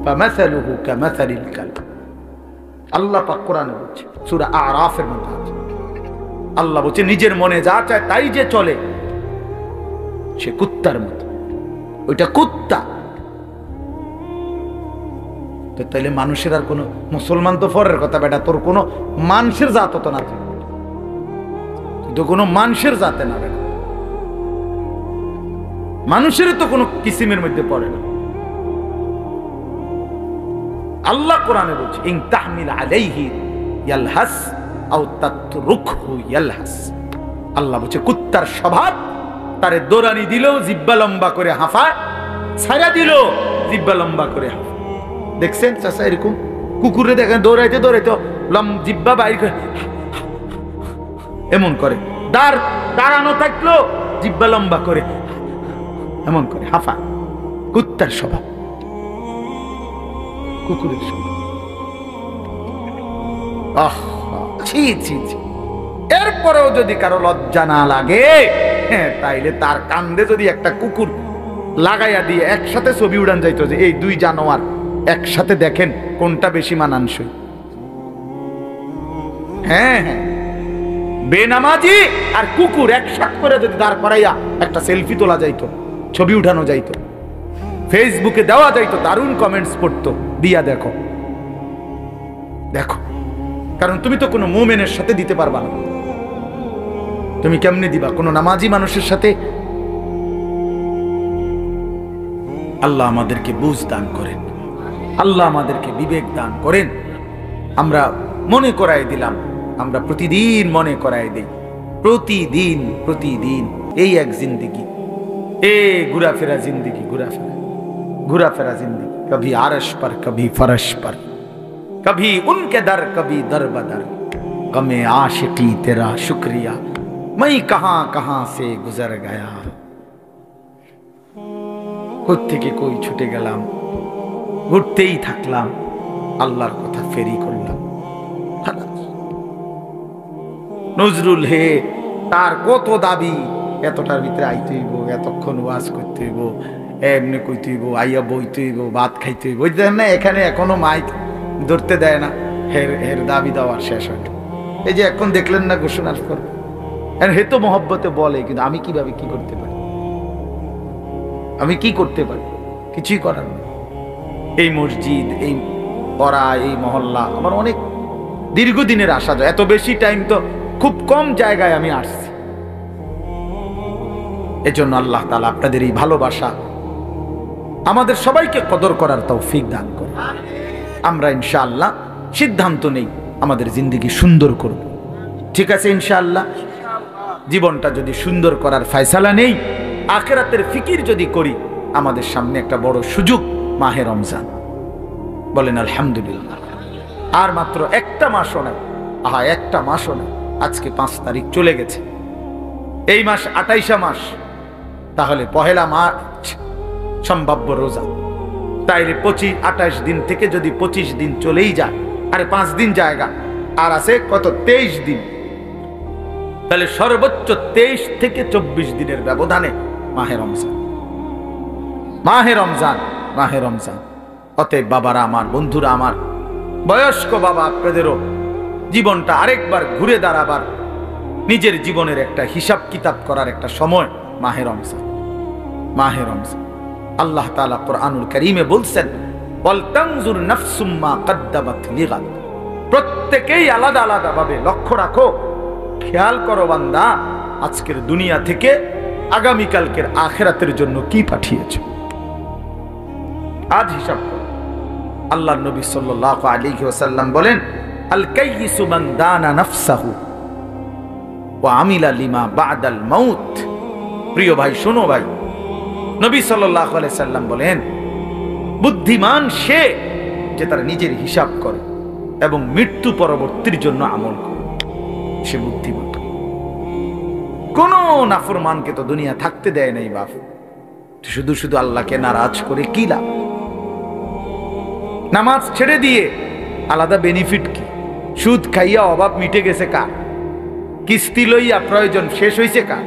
ফামাসালুহু কামাসালিল কালব, আল্লাহ পাক কোরআনে বলছে, সূরা আরাফের মধ্যে আছে। আল্লাহ বলছে নিজের মনে যা চায় তাই যে চলে, সে কুত্তার মতো। ওইটা কুত্তা। তো তাইলে মানুষের আর কোনো, মুসলমান তো পরের কথা বেটা, তোর কোনো মানুষের জাত তো না, তো কোনো মানুষের জাতে না বেটা, মানুষের তো কোনো কিসিমের মধ্যে পড়ে না। আল্লাহ কোরআনে বলছে ইন তাহমিল আলাইহি ইয়ালহাস আও তাতরুকহু ইয়ালহাস। আল্লাহ বলছে কুত্তার স্বভাব, তারে দৌড়ানি দিলেও জিব্বা লম্বা করে হাঁফায়, ছায়া দিলেও জিব্বা লম্বা করে হাঁফায়। দেখছেন চাচা, এরকম কুকুরে দেখেন দৌড়াইতে দৌড়াইতে জিব্বা বাইর করে এমন করে, দাঁড়ানো থাকলো জিব্বা লম্বা করে এমন করে হাফা। কুত্তার স্বভাব, কুকুরের স্বভাব। ছি ছি ছি। এরপরেও যদি কারো লজ্জা না লাগে, হ্যাঁ, তাইলে তার কান্দে যদি একটা কুকুর লাগাইয়া দিয়ে একসাথে ছবি উড়ান যাইতো যে এই দুই জানোয়ার একসাথে দেখেন কোনটা বেশি মানানসই। হ্যাঁ হ্যাঁ, বেনামাজি আর কুকুর একসাথে করে যদি দাঁড় করাইয়া একটা সেলফি তোলা যাইতো, ছবি উঠানো যাইতো, ফেসবুকে দেওয়া যাইতো, দারুণ কমেন্টস পড়তো, দিয়া দেখো দেখো। কারণ তুমি তো কোনো মুমিনের সাথে দিতে পারবা না, তুমি কেমনে দিবা কোনো নামাজি মানুষের সাথে? আল্লাহ আমাদেরকে বুঝ দান করেন, আল্লাহ আমাদেরকে বিবেক দান করেন। আমরা মনে করাই দিলাম, আমরা প্রতিদিন মনে করাই দিই, প্রতিদিন প্রতিদিন এই এক জিন্দিগি, ঘুরাফেরা জিন্দিগি, ঘুরাফেরা জিন্দিগি। কभी आरश पर कभी फरश पर, कभी उनके दर कभी दर बदर, गमे आशिकी तेरा शुक्रिया मैं कहां कहां से गुजर गया। কোত্থেকে কই ছুটে গেলাম, ঘুরতেই থাকলাম, আল্লাহর কথা ফেরি করলাম। নজরুল হে, তার কত দাবি, এতটার ভিতরে আইতে হইব, এতক্ষণ ওয়াজ করতে হইব, এমনি কইতে হইব, আইয়া বইতে হইব, ভাত খাইতে হইব। বুঝলেন না, এখানে এখনো মাইক ধরতে দেয় না, হের দাবি দেওয়ার শেষ হয়। এই যে এখন দেখলেন না ঘোষণার পর, হে তো মহব্বতে বলে, কিন্তু আমি কিভাবে কি করতে পারি, আমি কি করতে পারি? কিছুই করার নেই। এই মসজিদ, এই পড়া, এই মহল্লা আমার অনেক দীর্ঘদিনের আশা যায়। এত বেশি টাইম তো খুব কম জায়গায় আমি আসছি। এজন্য আল্লাহ তাআলা আপনাদের এই ভালোবাসা আমাদের সবাইকে কদর করার তৌফিক দান করে। আমরা ইনশাআল্লাহ সিদ্ধান্ত নেই আমাদের জিন্দেগি সুন্দর করব, ঠিক আছে ইনশাআল্লাহ। জীবনটা যদি সুন্দর করার ফয়সালা নেই, আখিরাতের ফিকির যদি করি, আমাদের সামনে একটা বড় সুযোগ মাহে রমজান। বলেন আলহামদুলিল্লাহ। আর মাত্র একটা মাসও নাই, একটা মাসও নাই। আজকে 5 তারিখ চলে গেছে, এই মাস 28 মাস, তাহলে 1 মার্চ সম্ভাব্য রোজা। তাইলে 28 দিন থেকে যদি 25 দিন চলেই যায়, আরে 5 দিন জায়গা আর আছে কত, 23 দিন। তাহলে সর্বোচ্চ 23 থেকে 24 দিনের ব্যবধানে মাহে রমজান, মাহে রমজান, মাহে রমজান। অতএব বাবারা আমার, বন্ধুরা আমার, বয়স্ক বাবা, আপনাদেরও জীবনটা আরেকবার ঘুরে দাঁড়াবার, নিজের জীবনের একটা হিসাব কিতাব করার একটা সময় মাহে রমজান, মাহে রমজান। আল্লাহ তাআলা কুরআনুল কারীমে বলছেন, ওয়াল তানজুর নাফসুম মা কদ্দামাত লিগাদ। প্রত্যেকেই আলাদা আলাদা ভাবে লক্ষ্য রাখো, খেয়াল করো বান্দা, আজকের দুনিয়া থেকে আগামীকালকের আখিরাতের জন্য কি পাঠিয়েছো, আজ হিসাব করো। আল্লাহর নবী সাল্লাল্লাহু আলাইহি ওয়াসাল্লাম বলেন, আল কাইয়িসু মান দানা নাফসাহু ওয়া আমিলা লিমা বাদাল মাউত। প্রিয় ভাই, শোনো ভাই, নবী সাল্লাল্লাহু আলাইহি সাল্লাম বলেন, বুদ্ধিমান সে যে তার নিজের হিসাব করে এবং মৃত্যু পরবর্তীর জন্য আমল করে, সে বুদ্ধিমান। কোন নাফরমানকে তো দুনিয়া থাকতে দেয় নাই বাপ, শুধু শুধু আল্লাহকে নারাজ করে কি লাভ? নামাজ ছেড়ে দিয়ে আলাদা বেনিফিট কি? সুদ খাইয়া অভাব মিটে গেছে কার? কিস্তি লইয়া প্রয়োজন শেষ হয়েছে কার?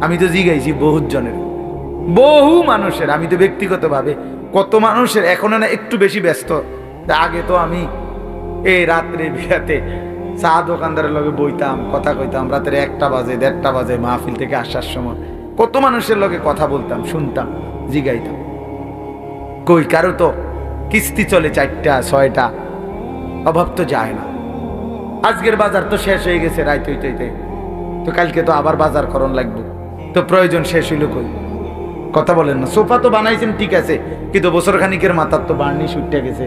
আমি তো জিগাইছি বহুত জনের, বহু মানুষের। আমি তো ব্যক্তিগতভাবে কত মানুষের এখন না একটু বেশি ব্যস্ত। আগে তো আমি এই রাত্রে বিরাতে চা দোকানদারের লগে বইতাম, কথা কইতাম, রাতের 1টা বাজে 1:30 বাজে মাহফিল থেকে আসার সময় কত মানুষের লগে কথা বলতাম, শুনতাম, জিগাইতাম। কই কারো তো কিস্তি চলে 4টা 6টা, অভাব তো যায় না। আজকের বাজার তো শেষ হয়ে গেছে রাত হইতে, তো কালকে তো আবার বাজার করণ লাগবে, তো প্রয়োজন শেষ হইল কই? কথা বলেন না। সোফা তো বানাইছেন ঠিক আছে, কিন্তু বছর খানিকের মাথার তো বার্নিশ উঠে গেছে,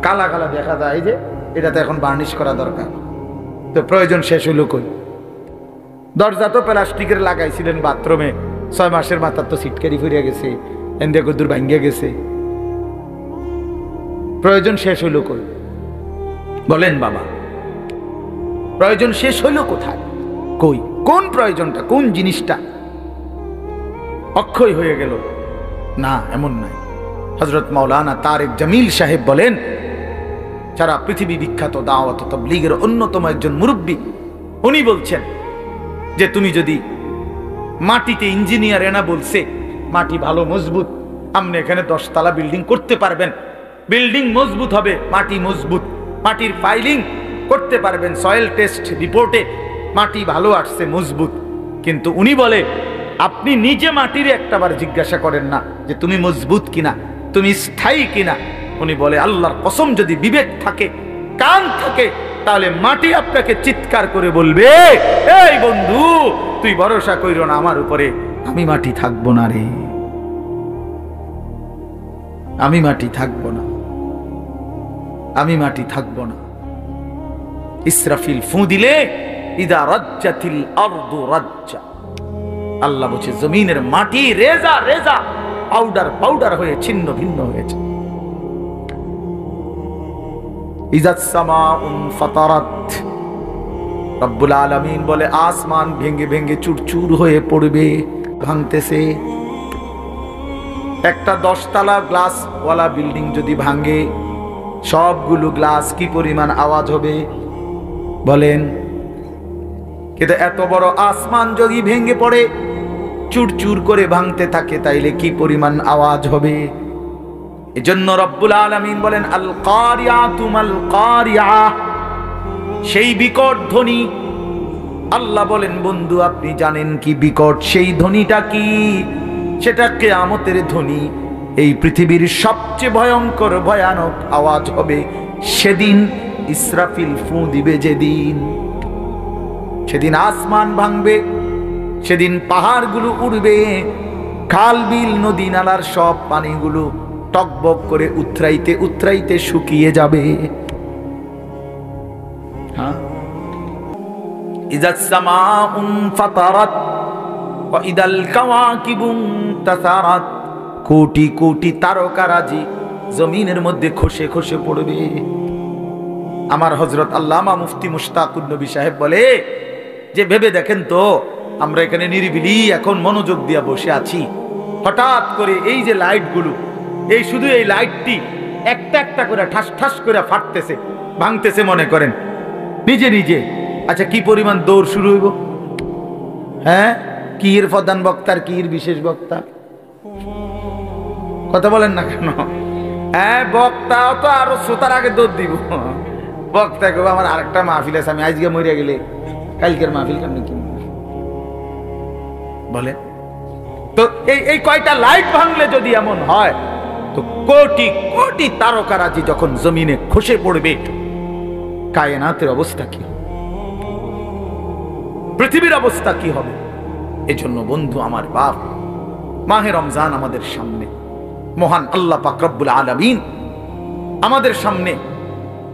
কালা কালা দেখা যায়, যে এটা তো এখন বার্নিশ করা দরকার, তো প্রয়োজন শেষ হইল কই? দরজা তো প্লাস্টিকের লাগাইছিলেন বাথরুমে, 6 মাসের মাথার তো সিটকারি ফিরে গেছে, এন্দে কদ্দুর ভাঙ্গিয়া গেছে, প্রয়োজন শেষ হইল কই? বলেন বাবা, প্রয়োজন শেষ হইল কোথায়? কই, কোন প্রয়োজনটা, কোন জিনিসটা অক্ষয় হয়ে গেল? না, এমন নাই। হযরত মাওলানা তারেক জামিল সাহেব বলেন, সারা পৃথিবী বিখ্যাত দাওয়াত ও তাবলীগের অন্যতম একজন মুরব্বী, উনি বলছেন যে তুমি যদি মাটিতে, ইঞ্জিনিয়ার এনা বলছে মাটি ভালো মজবুত, আপনি এখানে 10 তলা বিল্ডিং করতে পারবেন, বিল্ডিং মজবুত হবে, মাটি মজবুত, মাটির ফাইলিং করতে পারবেন, সয়েল টেস্ট রিপোর্টে মাটি ভালো আসছে, মজবুত। কিন্তু উনি বলে আপনি নিজে মাটির একটাবার জিজ্ঞাসা করেন না যে তুমি মজবুত কিনা, তুমি স্থায়ী কিনা। উনি বলে আল্লাহর কসম, যদি বিবেক থাকে, কান থাকে, তাহলে মাটি আপনাকে চিৎকার করে বলবে, এই বন্ধু তুই ভরসা কইরো না আমার উপরে, আমি মাটি থাকবো না রে, আমি মাটি থাকবো না, আমি মাটি থাকবো না। ইসরাফিল ফু দিলে ইদা রাজ্জাতিল আরদু রাজ্জা, আল্লাহ বলছে জমিনের মাটি রেজা রেজা, পাউডার পাউডার হয়ে ছিন্ন ভিন্ন হয়েছে। ইজাত সামাউন ফাতারাত, রব্বুল আলামিন বলে আসমান ভেঙে ভেঙে চুরচুর হয়ে পড়বে, ভাঙতেছে। একটা 10 তলা গ্লাস ওয়ালা বিল্ডিং যদি ভাঙে, সবগুলো গ্লাস কি পরিমাণ আওয়াজ হবে বলেন? কিন্তু এত বড় আসমান যদি ভেঙে পড়ে, চুরচুর করে ভাঙতে থাকে, তাইলে কি পরিমাণ আওয়াজ হবে? এজন্য রব্বুল আলামিন বলেন আল কারিয়াতু মাল কারিয়া, সেই বিকট ধ্বনি। আল্লাহ বলেন বন্ধু আপনি জানেন কি বিকট সেই ধ্বনিটা কি? সেটা কিয়ামতের ধ্বনি। এই পৃথিবীর সবচেয়ে ভয়ঙ্কর ভয়ানক আওয়াজ হবে সেদিন, ইসরাফিল ফু দিবে যেদিন। সেদিন আসমান ভাঙবে, সেদিন পাহাড়গুলো উড়বে, খাল বিল নদী নালার সব পানিগুলো টকবক করে উতরাইতে উতরাইতে শুকিয়ে যাবে। হ্যাঁ, ইযাস সামাউন ফাতারাত ওয়া ইদাল কাওয়াকিবু তাসারাত, কোটি কোটি তারকারাজি জমিনের মধ্যে খসে খসে পড়বে। আমার হযরত আল্লামা মুফতি মুশতাকুন নবী সাহেব বলে যে ভেবে দেখেন তো, আমরা এখানে নিরিবিলি এখন মনোযোগ দিয়া বসে আছি, হঠাৎ করে এই যে লাইটগুলো, এই শুধু এই লাইটটি একটা একটা করে ঠাস ঠাস করে ফাটতেছে, ভাঙতেছে, মনে করেন নিজে নিজে। আচ্ছা কি পরিমাণ দৌড় শুরু হইব? হ্যাঁ, কি এর প্রধান বক্তার, কি এর বিশেষ বক্তা, কথা বলেন না কেন? হ্যাঁ, বক্তা তো আরো শ্রোতার আগে দৌড় দিব। বক্তা কেউ আমার আরেকটা মাহফিল আছে, আমি আজকে মরিয়া গেলে কালকের মাহফিল কেন কি বলে? তো এই কয়টা লাইট ভাঙলে যদি এমন হয়, তো কোটি কোটি তারকারাজি যখন জমিনে খসে পড়বে, কায়নাতের অবস্থা কি, পৃথিবীর অবস্থা কি হবে? এজন্য বন্ধু আমার বাপ, মাহে রমজান আমাদের সামনে, মহান আল্লাহ পাক রব্বুল আলামিন আমাদের সামনে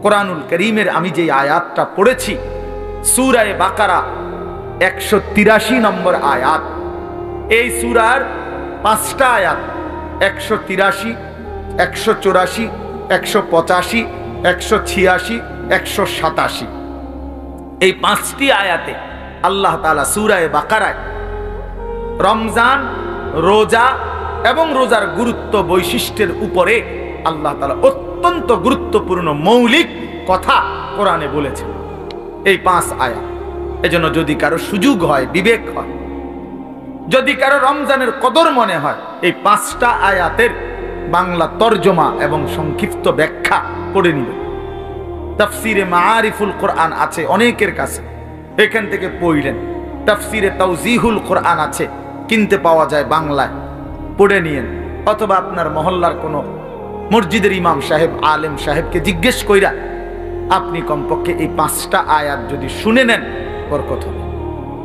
কোরআনুল কারীমের আমি যে আয়াতটা পড়েছি, সূরা বাকারা 183 নম্বর আয়াত। এই সূরার 5টা আয়াত 183, 184, 185, 186, 187, এই 5টি আয়াতে আল্লাহ তাআলা সূরা বাকারায় রমজান, রোজা এবং রোজার গুরুত্ব বৈশিষ্ট্যের উপরে আল্লাহ তাআলা অত্যন্ত গুরুত্বপূর্ণ মৌলিক কথা কোরআনে বলেছেন এই 5 আয়াত। এজন্য যদি কারো সুযোগ হয়, বিবেক হয়, যদি কারো রমজানের কদর মনে হয়, এই 5টা আয়াতের বাংলা তরজমা এবং সংক্ষিপ্ত ব্যাখ্যা পড়ে নিবে। তাফসিরে মাআরিফুল কোরআন আছে অনেকের কাছে, এখান থেকে পড়লেন। তাফসিরে তাওজিহুল কোরআন আছে, কিনতে পাওয়া যায় বাংলায়, পড়ে নিয়েন। অথবা আপনার মহল্লার কোনো মসজিদের ইমাম সাহেব, আলেম সাহেবকে জিজ্ঞেস কইরা আপনি কমপক্ষে এই 5টা আয়াত যদি শুনে নেন, বরকত হবে।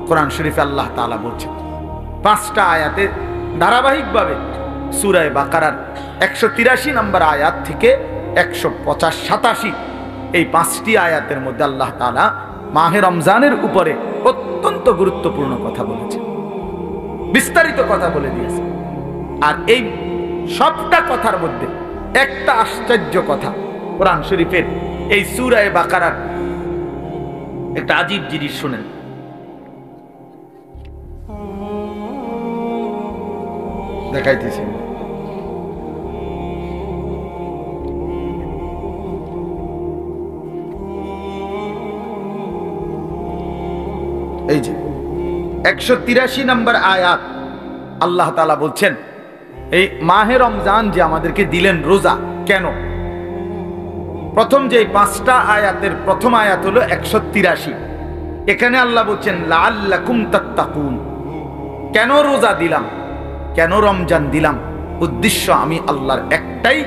কোরআন শরীফে আল্লাহ তাআলা বলছেন 5টা আয়াতে ধারাবাহিকভাবে সূরা বাকারার 183 নম্বর আয়াত থেকে 185-87 এই 5টি আয়াতের মধ্যে আল্লাহ তাআলা মাহে রমজানের উপরে অত্যন্ত গুরুত্বপূর্ণ কথা বলেছে, বিস্তারিত কথা বলে দিয়েছে। আর এই সবটা কথার মধ্যে একটা আশ্চর্য কথা কোরআন শরীফের এই সূরা বাকারার একটা আজীব জিনিস শুনেন। দেখাইতেছি, এই যে 183 নম্বর আয়াত, আল্লাহ তাআলা বলছেন এই মাহে রমজান যে আমাদেরকে দিলেন রোজা কেন। প্রথম যে 5টা আয়াতের প্রথম আয়াত হলো 183। এখানে আল্লাহ বলছেন লাআল্লাকুম তাত্তাকুন, কেন রোজা দিলাম, কেন রমজান দিলাম, উদ্দেশ্য আমি আল্লাহর একটাই,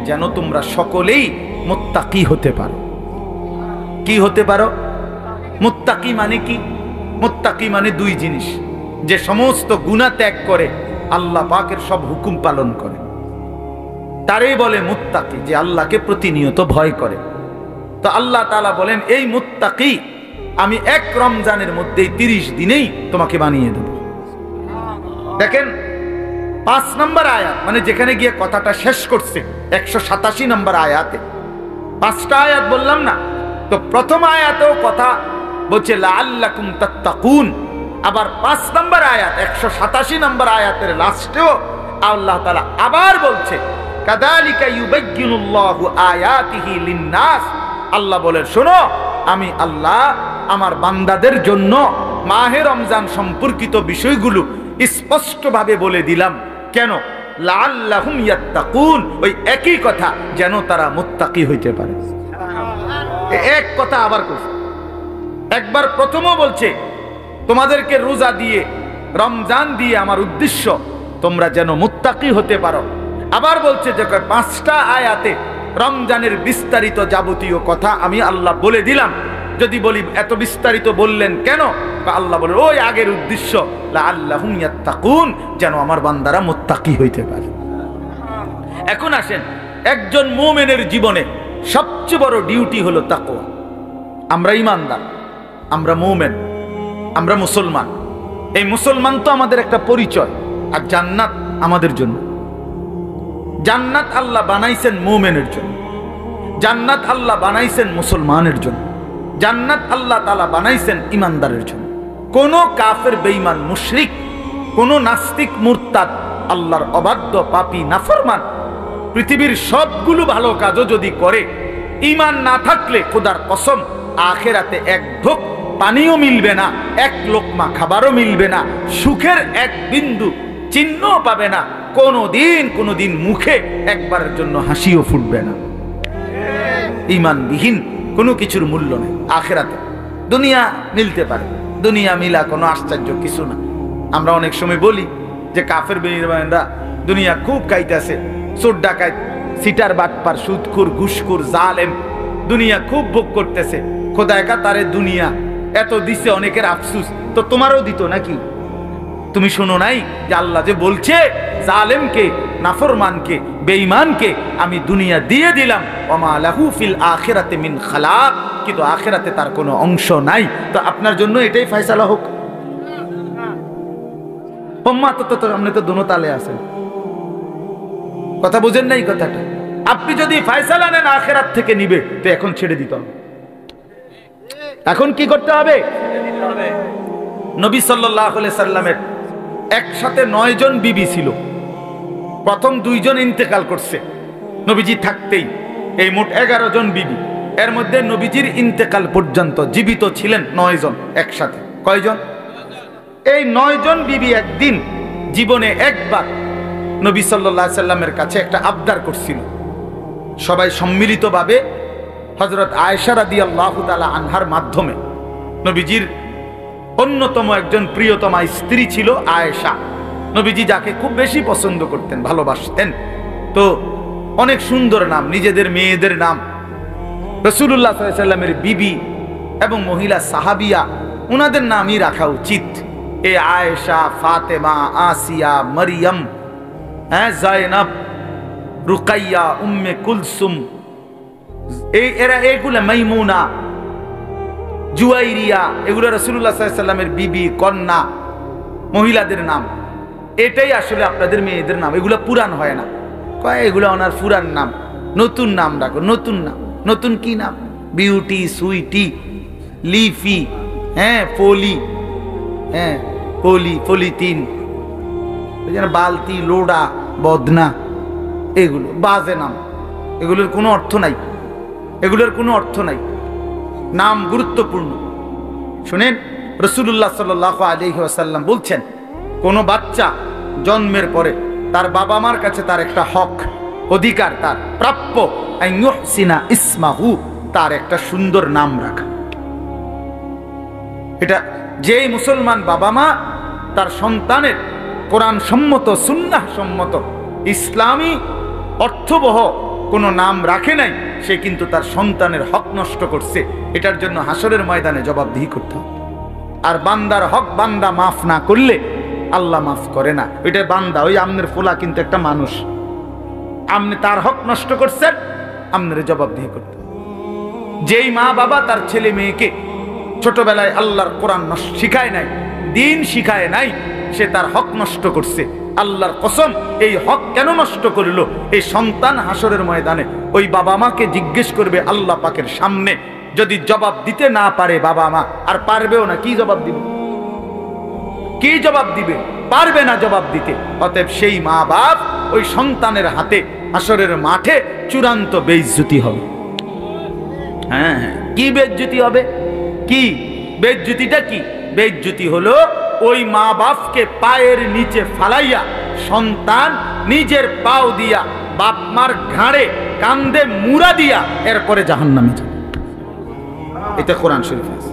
যেন তোমরা সকলেই মুত্তাকি হতে পারো। কি হতে পারো? মুত্তাকি মানে কি? মুত্তাকি মানে দুই জিনিস, যে সমস্ত গুনাহ ত্যাগ করে আল্লাহ পাকের সব হুকুম পালন করে, তারই বলে মুত্তাকি, যে আল্লাহকে প্রতিনিয়ত ভয় করে। তো আল্লাহ তাআলা বলেন এই মুত্তাকি আমি এক রমজানের মধ্যেই 30 দিনেই তোমাকে বানিয়ে দেব। দেখেন 5 নম্বর আয়াত, মানে যেখানে গিয়ে কথাটা শেষ করছে 187 নম্বর আয়াতে, 5টা আয়াত বললাম না, তো প্রথম আয়াতেও কথা বলছে লাআল্লাকুম তাত্তাকুন, আবার 5 নম্বর আয়াত 187 নম্বর আয়াতের লাস্টেও আল্লাহ তাআলা আবার বলছে কাযালিকা ইউবায়্যিনুল্লাহু আয়াতিহি লিন-নাস। আল্লাহ বলে শোনো, আমি আল্লাহ আমার বান্দাদের জন্য মাহে রমজান সম্পর্কিত বিষয়গুলো স্পষ্টভাবে বলে দিলাম। কেন? লাআল্লাহুম ইয়াত্তাকুন, ওই একই কথা, যেন তারা মুত্তাকি হইতে পারে। এক কথা আবার কইছে, একবার প্রথমও বলছে তোমাদেরকে রোজা দিয়ে রমজান দিয়ে আমার উদ্দেশ্য তোমরা যেন মুত্তাকি হতে পারো। আবার বলছে যে 5টা আয়াতে রমজানের বিস্তারিত যাবতীয় কথা আমি আল্লাহ বলে দিলাম। যদি বলি এত বিস্তারিত বললেন কেন? আল্লাহ বলে ওই আগের উদ্দেশ্য লাআল্লাহুম ইয়াত্তাকুন, যেন আমার বান্দারা মুত্তাকি হইতে পারে। এখন আসেন, একজন মুমিনের জীবনে সবচেয়ে বড় ডিউটি হলো তাকওয়া। আমরা ঈমানদার, আমরা মুমিন, আমরা মুসলমান। এই মুসলমান তো আমাদের একটা পরিচয়, আর জান্নাত আমাদের জন্য। জান্নাত আল্লাহ বানাইছেন মুমিনের জন্য, জান্নাত আল্লাহ বানাইছেন মুসলমানের জন্য, জান্নাত আল্লাহ তাআলা বানাইছেন ঈমানদারের জন্য। কোন কাফের বেঈমান মুশরিক, কোন নাস্তিক মুরতাদ, আল্লাহর অবাধ্য পাপী নাফরমান পৃথিবীর সবগুলো ভালো কাজও যদি করে, ঈমান না থাকলে খোদার কসম আখিরাতে এক ঢোক পানিও মিলবে না, এক লোকমা খাবারও মিলবে না, সুখের এক বিন্দু চিহ্নও পাবে না, কোনোদিন মুখে একবারের জন্য হাসিও ফুটবে না। ঈমানবিহীন কোনো কিছুর মূল্য নেই আখিরাতে। দুনিয়া মিলতে পারে, দুনিয়া মিলা কোনো আশ্চর্য কিছু না। আমরা অনেক সময় বলি যে কাফের বেঈমানরা দুনিয়া খুব খাইতেছে, চোর ডাকাত, সিটার বাটপার, সুদখোর, ঘুষখোর, জালেম দুনিয়া খুব ভোগ করতেছে। খোদা একা তারে দুনিয়া এত দিছে, অনেকের আফসুস, তো তোমারও দিত নাকি? তুমি শোনো নাই যে আল্লাহ যে বলছে জালেমকে, নাফরমানকে, বেঈমানকে আমি দুনিয়া দিয়ে দিলাম, ওমা লাহু ফিল আখিরাতি মিন খালাক, কিন্তু আখিরাতে তার কোনো অংশ নাই। তো আপনার জন্য এটাই ফয়সালা হোক। ওম্মা তো আপনি তো দোনো তালে আছেন, কথা বুঝেন নাই কথাটা। আপনি যদি ফয়সালা নেন আখিরাত থেকে নিবে, তো এখন ছেড়ে দিতে হবে। এখন কি করতে হবে? নবী সাল্লাল্লাহু আলাইহি সাল্লামের একসাথে 9 জন বিবি ছিল। প্রথম 2 জন ইন্তেকাল করছে নবীজি থাকতেই, এই মোট 11 জন বিবি। এর মধ্যে নবীজির ইন্তেকাল পর্যন্ত জীবিত ছিলেন 9 জন একসাথে। কয়জন? এই 9 জন বিবি একদিন জীবনে একবার নবী সাল্লাল্লাহু আলাইহি সাল্লামের কাছে একটা আবদার করছিল। সবাই সম্মিলিতভাবে হযরত আয়েশা রাদিয়াল্লাহু তাআলা আনহার মাধ্যমে, নবীজির অন্যতম একজন প্রিয়তমা স্ত্রী ছিল আয়েশা, নবীজি যাকে খুব বেশি পছন্দ করতেন, ভালোবাসতেন। তো অনেক সুন্দর নাম, নিজেদের মেয়েদের নাম। রাসূলুল্লাহ সাল্লাল্লাহু আলাইহি সাল্লামের বিবি এবং মহিলা সাহাবিয়া, ওনাদের নামই রাখা উচিত। এই আয়েশা, ফাতেমা, আসিয়া, মারিয়াম, জায়নাব, রুকাইয়া, উম্মে কুলসুম, এগুলা মাইমুনা, জুয়াইরিয়া, এগুলো রাসূলুল্লাহ সাল্লাল্লাহু আলাইহি সাল্লামের বিবি, কন্যা, মহিলাদের নাম। এটাই আসলে আপনাদের মেয়েদের নাম। এগুলো পুরান হয় না, কয় এগুলো ওনার পুরান নাম, নতুন নাম রাখো, নতুন নাম। নতুন কি নাম, বিউটি, সুইটি, লিফি, হ্যাঁ পলি, হ্যাঁ পলিথিন, বালতি, লোডা, বদনা, এগুলো বাজে নাম। এগুলোর কোনো অর্থ নাই, এগুলোর কোনো অর্থ নাই। নাম গুরুত্বপূর্ণ। শুনেন, রাসূলুল্লাহ সাল্লাল্লাহু আলাইহি ওয়াসাল্লাম বলছেন, কোনো বাচ্চা জন্মের পরে তার বাবা মার কাছে তার একটা হক, অধিকার, তার প্রাপ্য, আন ইউহসিনা ইসমাহু, তার একটা সুন্দর নাম রাখা। এটা যেই মুসলমান বাবা মা তার সন্তানের কোরআন সম্মত, সুন্নাহ সম্মত, ইসলামী অর্থবহ কোনো নাম রাখে নাই, সে কিন্তু তার সন্তানের হক নষ্ট করছে। এটার জন্য হাসরের ময়দানে জবাবদিহি করতে হবে। আর বান্দার হক বান্দা মাফ না করলে আল্লাহ মাফ করে না। ওইটা বান্দা, ওই আমনের ফোলা কিন্তু একটা মানুষ, আপনি তার হক নষ্ট করছেন, আপনার জবাবদিহি করতে হবে। যেই মা বাবা তার ছেলে মেয়েকে ছোটবেলায় আল্লাহর কোরআন শিখায় নাই, দিন শিখায় নাই, সে তার হক নষ্ট করছে। আল্লাহর কসম, এই হক কেন নষ্ট করিল? এই সন্তান হাসরের ময়দানে ওই বাবা মাকে জিজ্ঞেস করবে আল্লাহ পাকের সামনে। যদি জবাব দিতে না পারে বাবা মা, আর পারবেও না, কি জবাব দিবে? কি জবাব দিবে? পারবে না জবাব দিতে। অতএব সেই মা বাপ ওই সন্তানের হাতে হাসরের মাঠে চূড়ান্ত বেইজ্জতি হবে। হ্যাঁ, কি বেইজ্জতি হবে? কি বেইজ্জতিটা? কি বেইজ্জতি হলো ওই মা বাপকে পায়ের নিচে ফালাইয়া সন্তান নিজের পাও দিয়া বাপ মার ঘাড়ে কান্দে মুড়া দিয়া এরপরে জাহান্নামে যাবে। এটা কোরআন শরীফ আছে।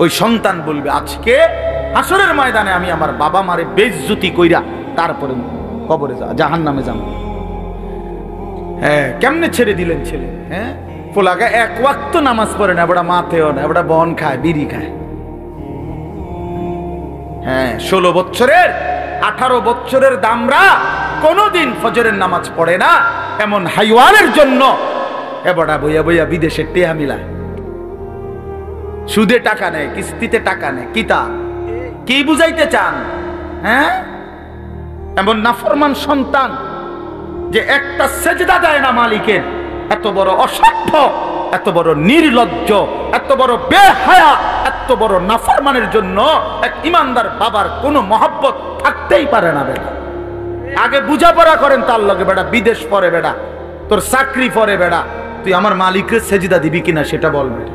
ওই সন্তান বলবে, আজকে হাসরের ময়দানে আমি আমার বাবা মারে বেইজ্জতি কইরা তারপরে কবরে জাহান্নামে যাব। হ্যাঁ, কেমনে ছেড়ে দিলেন ছেলে? হ্যাঁ, পোলাকে এক ওয়াক্ত নামাজ পড়ে না, এবারে মাথেও না, এবারে বন খায়, বিড়ি খায়। হ্যাঁ, 16 বছরের 18 বছরের দামরা কোনদিন ফজরের নামাজ পড়ে না, এমন হাইওয়ানের জন্য এবারে বইয়া বইয়া বিদেশে টেহা মিলায়, সুদে টাকা নেয়, কিস্তিতে টাকা নেয়। কি বুঝাইতে চান? হ্যাঁ, এমন নাফরমান সন্তান যে একটা সেজদা দেয় না মালিকের, এত বড় অসভ্য, এত বড় নির্লজ্জ, এত বড় বেহায়া, এত বড় নাফরমানের জন্য এক ইমানদার বাবার কোনো মহব্বত থাকতেই পারে না। বেটা আগে বুঝাপড়া করেন তার লগে, বেটা বিদেশ পরে, বেটা তোর চাকরি পরে, বেটা তুই আমার মালিকের সেজদা দিবি কিনা সেটা বল। বেটা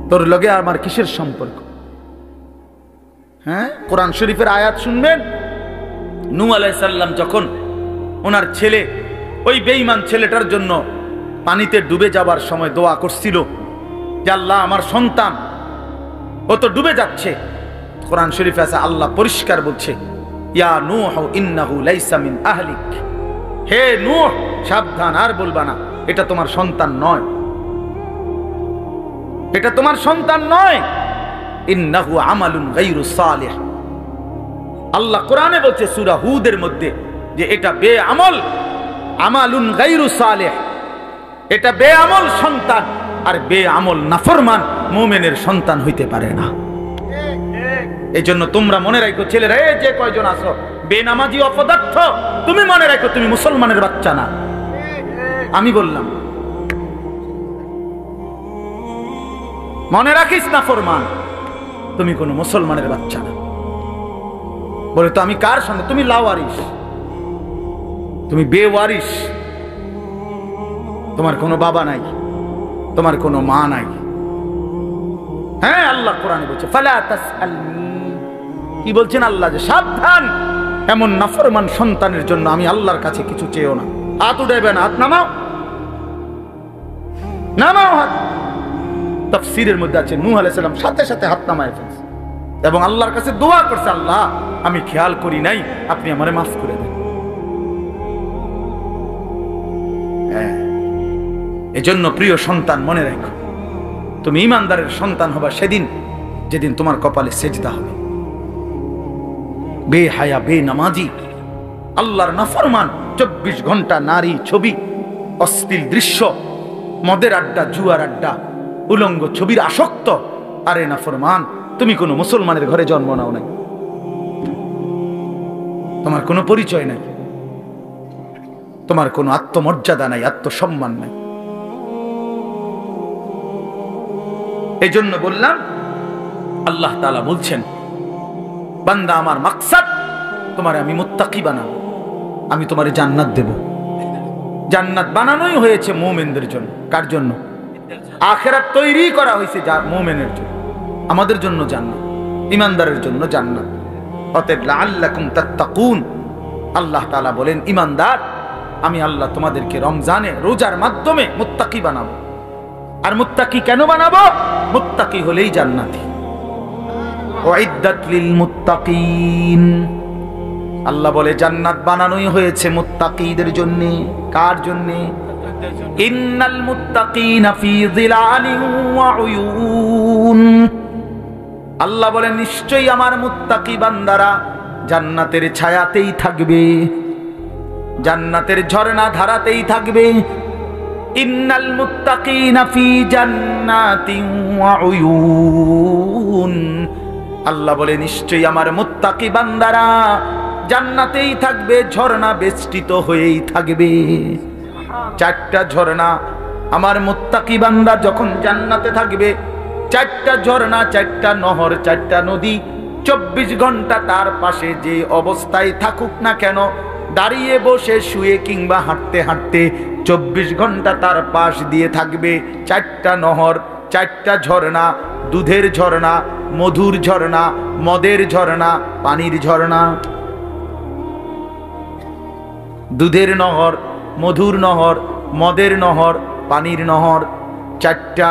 তোর লগে আমার কিসের সম্পর্ক? হ্যাঁ, কোরআন শরীফের আয়াত শুনবেন। নূহ আলাইহিস সালাম যখন ওনার ছেলে, ওই বেঈমান ছেলেটার জন্য পানিতে ডুবে যাবার সময় দোয়া করছিল যে আল্লাহ আমার সন্তান, ও তো ডুবে যাচ্ছে। কোরআন শরীফে আছে, আল্লাহ পরিষ্কার বলছে, ইয়া নূহ ইন্নাহু লাইসা মিন আহলিক, হে নূহ সাবধান, আর বলবা না, এটা তোমার সন্তান নয়, এটা তোমার সন্তান নয়। ইন্নাহু আমালুন গায়রু সালিহ। আল্লাহ কোরআনে বলছে সূরা হুদের মধ্যে যে এটা বেআমল, আমালুন গায়রু সালিহ, এটা বেআমল সন্তান। আর বেআমল নাফরমান মুমিনের সন্তান হইতে পারে না। এই জন্য তোমরা মনে রাখো ছেলেরা, এই যে কয়জন আছো বেনামাজি অপদার্থ, তুমি মনে রাখো তুমি মুসলমানের বাচ্চা না। আমি বললাম, মনে রাখিস না ফরমান, তুমি কোনো মুসলমানের বাচ্চা না। বলে তো আমি কার সঙ্গে? তুমি লাওয়ারিস, তুমি বেওয়ারিস, তোমার কোনো বাবা নাই, তোমার কোনো মা নাই। হ্যাঁ, আল্লাহ কোরআনে বলছে ফালা তাসআলনি, কি বলছেন আল্লাহ? যে সাবধান, এমন নাফরমান সন্তানের জন্য আমি আল্লাহর কাছে কিছু চেয়েও না। হাত উঠাইবে না, হাত নামাও, নামাও হাত। তাফসীরের মধ্যে আছে নূহ আলাইহিস সালাম সাথে সাথে হাত নামায় ফেলছে এবং আল্লাহর কাছে দোয়া করছে, আল্লাহ আমি খেয়াল করি নাই, আপনি আমারে মাফ করে দেন। এজন্য প্রিয় সন্তান, মনে রাখো তুমি ইমানদারের সন্তান হবা সেদিন যেদিন তোমার কপালে সেজদা হবে। বেহায়া, বেনামাজি, আল্লাহর নাফরমান, 24 ঘন্টা নারী ছবি, অশ্লীল দৃশ্য, মদের আড্ডা, জুয়ার আড্ডা, উলঙ্গ ছবির আসক্ত। আরে নাফরমান, তুমি কোনো মুসলমানের ঘরে জন্ম নাও নাই, তোমার কোনো পরিচয় নাই, তোমার কোনো আত্মমর্যাদা নাই, আত্মসম্মান নাই। এই জন্য বললাম, আল্লাহ তাআলা বলছেন, বান্দা আমার মাকসাদ তোমার আমি মুত্তাকি বানাবো, আমি তোমারে জান্নাত দেব। জান্নাত বানানোই হয়েছে মুমিনদের জন্য। কার জন্য? আখিরাত তৈরি করা হয়েছে মুমিনের জন্য। আমাদের জন্য জান্নাত, ঈমানদারের জন্য জান্নাত। অতএব লাআল্লাকুম তাত্তাকুন, আল্লাহ তাআলা বলেন, ঈমানদার আমি আল্লাহ তোমাদেরকে রমজানে রোজার মাধ্যমে মুত্তাকি বানাবো। আর মুত্তাকি কেন বানাবো? মুত্তাকি হলেই জান্নাতি। উইদ্দাত লিল মুত্তাকিন, আল্লাহ বলে জান্নাত বানানোই হয়েছে মুত্তাকিদের জন্য। কার জন্য? ইন্নাল মুত্তাকিনা ফি যিলালিন ওয়া উয়ুন, আল্লাহ বলে নিশ্চয়ই আমার মুত্তাকি বান্দারা জান্নাতের ছায়াতেই থাকবে, জান্নাতের ঝর্ণা ধারাতেই থাকবে। ইন্নাল মুত্তাকিনা ফি জান্নাতিন ওয়া উয়ুন, আল্লাহ বলে নিশ্চয়ই আমার মুত্তাকি বান্দারা জান্নাতেই থাকবে, ঝর্ণা বেষ্টিত হয়েই থাকবে। চারটা ঝর্ণা আমার মুত্তাকি বান্দা যখন জান্নাতে থাকবে, চারটা ঝর্ণা, চারটা নহর, চারটা নদী 24 ঘন্টা তার পাশে যে অবস্থায় থাকুক না কেন, দাঁড়িয়ে বসে শুয়ে কিংবা হাঁটতে হাঁটতে 24 ঘন্টা তার পাশ দিয়ে থাকবে। চারটা নহর, চারটা ঝর্ণা, দুধের ঝর্ণা, মধুর ঝর্ণা, মদের ঝর্ণা, পানির ঝর্ণা। দুধের নহর, মধুর নহর, মদের নহর, পানির নহর, চারটা।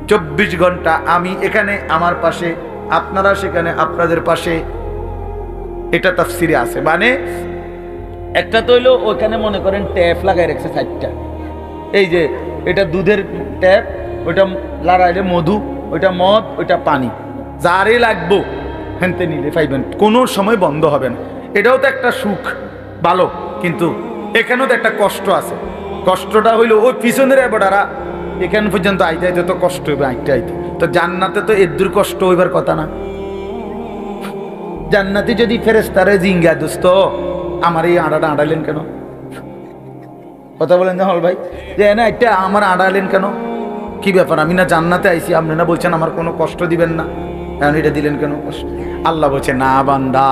24 ঘন্টা আমি এখানে আমার পাশে, আপনারা সেখানে আপনাদের পাশে। এটা তাফসিরে আছে। মানে একটা তো হইলো ওখানে মনে করেন ট্যাপ লাগাই রাখছে 4টা। এই যে এটা দুধের ট্যাপ, ওইটা লাগাইলে মধু, ওইটা মদ, ওইটা পানি, যারে লাগবো হেনতে নিলে পাইবেন, কোনো সময় বন্ধ হবে না। এটাও তো একটা সুখ, ভালো, কিন্তু এখানেও তো একটা কষ্ট আছে। কষ্টটা হইলো ওই পিছনের এবারা এখান পর্যন্ত আইতে আইতে তো কষ্ট হইবে, আইতে আইতে। তো জান্নাতে তো এর দূর কষ্ট হইবার কথা না। জান্নাতি যদি ফেরেশতারে জিঙ্গা, দোস্ত আমার এই আড়াটা আড়াইলেন কেন? কথা বলেন যে হল ভাই, যে না এটা আমার আড়াইলেন কেন, কি ব্যাপার? আমি না জান্নাতে আইছি, আপনি না বলছেন আমার কোনো কষ্ট দিবেন না, এখন এটা দিলেন কেন কষ্ট? আল্লাহ বলছে, না বান্দা,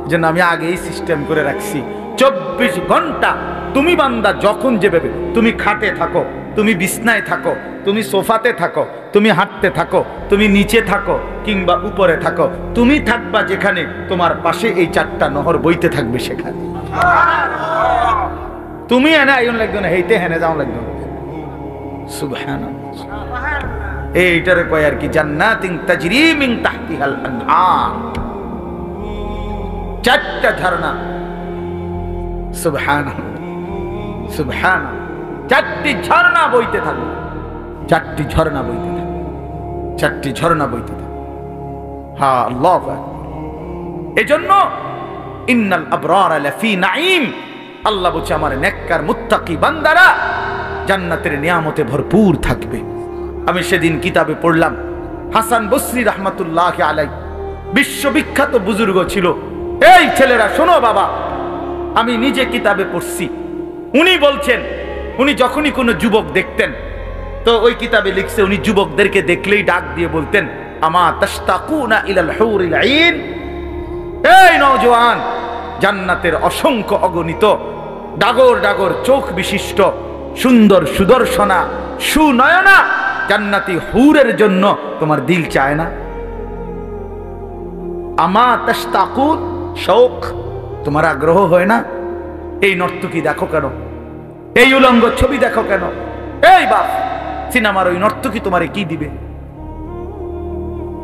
যেন আমি আগেই সিস্টেম করে রাখছি। 24 ঘন্টা তুমি বান্দা যখন যেভাবে, তুমি খাটে থাকো, তুমি বিছনায় থাকো, তুমি সোফাতে থাকো, তুমি হাঁটতে থাকো, তুমি নিচে থাকো কিংবা উপরে থাকো, তুমি থাকবা যেখানে, তোমার পাশে এই 4টা নহর বইতে থাকবে সেখানে। তুমি এনে আইন লাগবে না, হেইতে হেনে যাও লাগবে না। সুবহানাল্লাহ। এইটারে কয় আর কি, জান্নাতিন তাজরি মিন তাহতিহাল আনহার, 4টা ঝর্ণা। সুবহানাল্লাহ, সুবহানাল্লাহ। 4টি ঝর্ণা বইতে থাকবে, 4টি ঝর্ণা বইতে থাকবে, 4টি ঝর্ণা বইতে থাকবে। হ্যাঁ, আল্লাহু আকবার। এজন্য ইন্নাল আবরারা লাফি নাঈম, আল্লাহ বলছে আমার নেককার মুত্তাকি বান্দারা জান্নাতের নিয়ামতে ভরপুর থাকবে। আমি সেদিন কিতাবে পড়লাম, হাসান বসরি রাহমাতুল্লাহি আলাইহি বিশ্ববিখ্যাত বুজুর্গ ছিল। এই ছেলেরা শোনো বাবা, আমি নিজে কিতাবে পড়ছি। উনি বলছেন, উনি যখনই কোনো যুবক দেখতেন, তো ওই কিতাবে লিখছে, উনি যুবকদেরকে দেখলেই ডাক দিয়ে বলতেন, আমা তাশতাকুনা ইলাল হুরিল আইন, এই নওজোয়ান, জান্নাতের অসংখ্য অগণিত ডাগর ডাগর চোখ বিশিষ্ট সুন্দর সুদর্শনা সুনয়না জান্নাতি হুরের জন্য তোমার দিল চায় না? আমা তাশতাকুন, শৌক, তোমার আগ্রহ হয় না? এই নর্তকী দেখো কেন, এই উলঙ্গ ছবি দেখো কেন? এই বাপ, সিনেমার ওই নর্তকী তোমারে কি দিবে?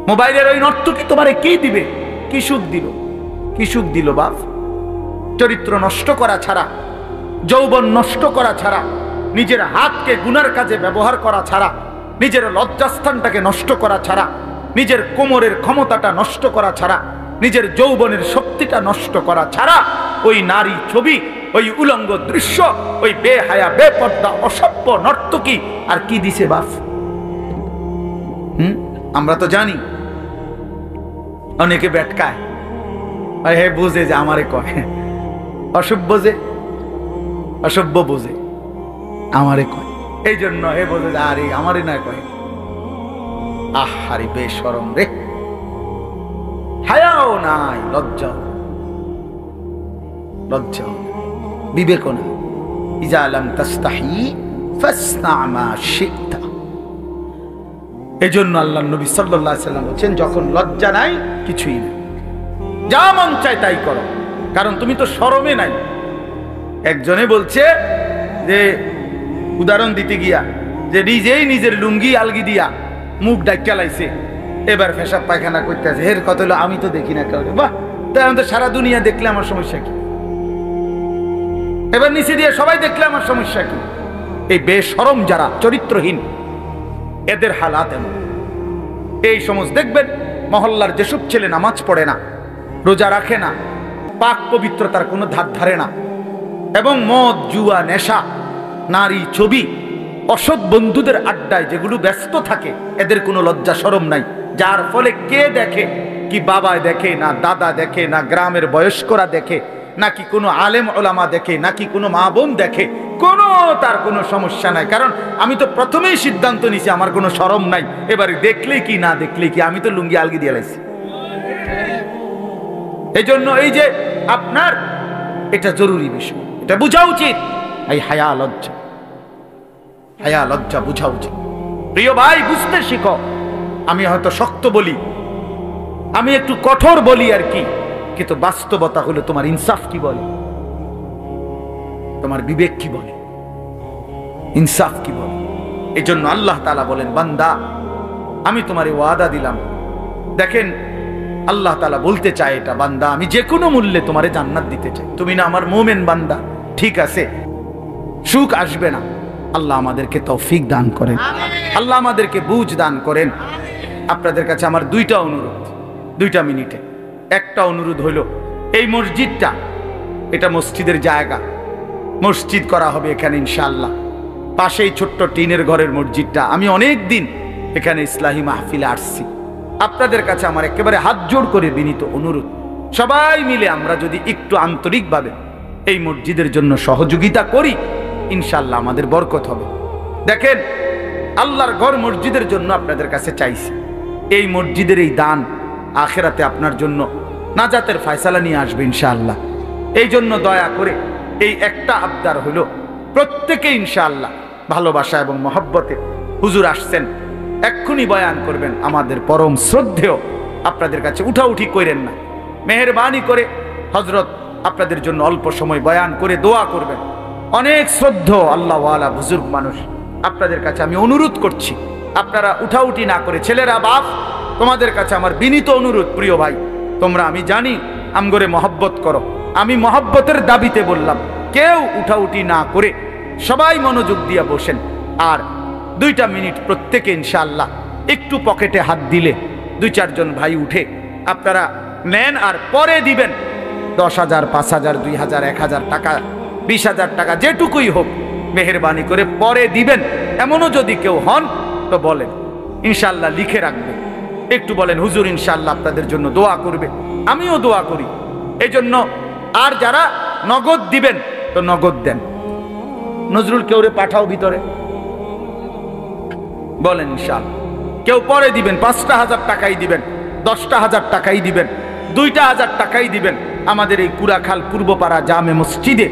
মোবাইলের ওই নর্তকী তোমারে কি দিবে? কি সুখ দিল? কি সুখ দিল বাপ? চরিত্র নষ্ট করা ছাড়া, যৌবন নষ্ট করা ছাড়া, নিজের হাতকে গুনার কাজে ব্যবহার করা ছাড়া, নিজের লজ্জাস্থানটাকে নষ্ট করা ছাড়া, নিজের কোমরের ক্ষমতাটা নষ্ট করা ছাড়া, নিজের যৌবনের শক্তিটা নষ্ট করা ছাড়া ওই নারী ছবি, ওই উলঙ্গ দৃশ্য, ওই বেহায়া বেপর্দা অসভ্য নর্তকী আর কি দিছে বাপ? আমরা তো জানি। অনেকে বেটকায়, হে বুঝে যে আমারে কয় অসভ্য, যে অসভ্য বোঝে, আমারে কয়, এই জন্য হে বোঝে যে আরে আমারে না কয়। আহারে বেশরম রে, হায়াও নাই, লজ্জাও লজ্জাও বিবেকও না। ইজা লাম তাস্তাহি ফাসনা মা শি'তা। এজন্য আল্লাহর নবী সাল্লাল্লাহু আলাইহি ওয়াসাল্লাম বলেন, যখন লজ্জা নাই কিছুই না, যা মন চায় তাই করো, কারণ তুমি তো শরমে নাই। একজনে বলছে যে, উদাহরণ দিতে গিয়া, যে নিজেই নিজের লুঙ্গি আলগি দিয়া মুখ ডাক্কা লাইছে, এবার পেশাব পায়খানা করতেছে, এর কথা হলো আমি তো দেখি না কাউকে। বাহ, তাই আমি তো সারা দুনিয়া দেখলে আমার সমস্যা কি? এবার নিচে দিয়ে সবাই দেখলে আমার সমস্যা কি? এই বেশরম যারা চরিত্রহীন, এদের হালাত এমন। এই সমস্ত দেখবেন মহল্লার যেসব ছেলে নামাজ পড়ে না, রোজা রাখে না, পাক পবিত্রতার কোনো ধার ধারে না, এবং মদ জুয়া নেশা নারী ছবি অসৎ বন্ধুদের আড্ডায় যেগুলো ব্যস্ত থাকে, এদের কোনো লজ্জা শরম নাই। যার ফলে কে দেখে, কি বাবা দেখে না, দাদা দেখে না, গ্রামের বয়স্করা দেখে নাকি কোনো আলেম ওলামা দেখে, নাকি কোনো মা বোন দেখে, কোনো তার কোনো সমস্যা নাই। কারণ আমি তো প্রথমেই সিদ্ধান্ত নিছি আমার কোনো শরম নাই, এবারে দেখলে কি না দেখলে কি, আমি তো লুঙ্গি আলগি দিয়ে লাইছি। এই জন্য এই যে আপনার এটা জরুরি বিষয়, এটা বোঝা উচিত। এই হায়া লজ্জা, হায়া লজ্জা বোঝা উচিত। প্রিয় ভাই, বুঝতে শিখো। আমি হয়তো শক্ত বলি, আমি একটু কঠোর বলি আর কি, কিন্তু বাস্তবতা হলো তোমার ইনসাফ কি বলে, তোমার বিবেক কি বলে, ইনসাফ কি বলে। এই জন্য আল্লাহ তাআলা বলেন, বান্দা আমি তোমারে ওয়াদা দিলাম। দেখেন আল্লাহ তাআলা বলতে চায় এটা, বান্দা আমি যে কোনো মূল্যে তোমারে জান্নাত দিতে চাই। তুমি না আমার মুমিন বান্দা, ঠিক আছে, সুখ আসবে না, আল্লাহ আমাদেরকে তৌফিক দান করেন, আল্লাহ আমাদেরকে বুঝ দান করেন। আপনাদের কাছে আমার দুইটা অনুরোধ, 2 মিনিটে। একটা অনুরোধ হইল, এই মসজিদটা, এটা মসজিদের জায়গা, মসজিদ করা হবে এখানে ইনশাআল্লাহ। পাশেই ছোট্ট টিনের ঘরের মসজিদটা, আমি অনেক দিন এখানে ইসলাহি মাহফিলে আসছি। আপনাদের কাছে আমার একেবারে হাত জোড় করে বিনীত অনুরোধ, সবাই মিলে আমরা যদি একটু আন্তরিকভাবে এই মসজিদের জন্য সহযোগিতা করি, ইনশাআল্লাহ আমাদের বরকত হবে। দেখেন আল্লাহর ঘর মসজিদের জন্য আপনাদের কাছে চাইছি, এই মসজিদের এই দান আখিরাতে আপনার জন্য নাজাতের ফয়সালা নিয়ে আসবে ইনশাআল্লাহ। এই জন্য দয়া করে এই একটা আবদার হলো, প্রত্যেকে ইনশাআল্লাহ ভালোবাসা এবং মহব্বতে, হুজুর আসছেন এক্ষুনি বয়ান করবেন, আমাদের পরম শ্রদ্ধেয়, আপনাদের কাছে উঠাউঠি করেন না, মেহেরবানি করে হযরত আপনাদের জন্য অল্প সময় বয়ান করে দোয়া করবেন। অনেক শ্রদ্ধেয় আল্লাহওয়ালা বুজুর্গ মানুষ, আপনাদের কাছে আমি অনুরোধ করছি, আপনারা উঠাউঠি না করে, ছেলেরা বাপ, তোমাদের কাছে আমার বিনীত অনুরোধ, প্রিয় ভাই, তোমরা আমি জানি আমগরে মহব্বত করো, আমি মহব্বতের দাবিতে বললাম, কেউ উঠাউঠি না করে সবাই মনোযোগ দিয়ে বসেন। আর 2 মিনিট প্রত্যেকে ইনশাআল্লাহ একটু পকেটে হাত দিলে 2-4 জন ভাই উঠে আপনারা নেন, আর পরে দিবেন 10,000, 5,000, 2,000, 1,000 টাকা, 20,000 টাকা, যেটুকুই হোক, মেহেরবানি করে পরে দিবেন। এমনও যদি কেউ হন তো বলেন, ইনশাআল্লাহ লিখে রাখবেন, একটু বলেন হুজুর ইনশাআল্লাহ আপনাদের জন্য দোয়া করবে, আমিও দোয়া করি। এই জন্য আর যারা নগদ দিবেন তো নগদ দেন। নজরুল কেউরে পাঠাও ভিতরে, বলেন ইনশাআল্লাহ। কেউ পরে দিবেন, 5টা 1000 টাকাই দিবেন, 10টা 1000 টাকাই দিবেন, 2টা 1000 টাকাই দিবেন। আমাদের এই কুড়াখাল পূর্বপাড়া জামে মসজিদে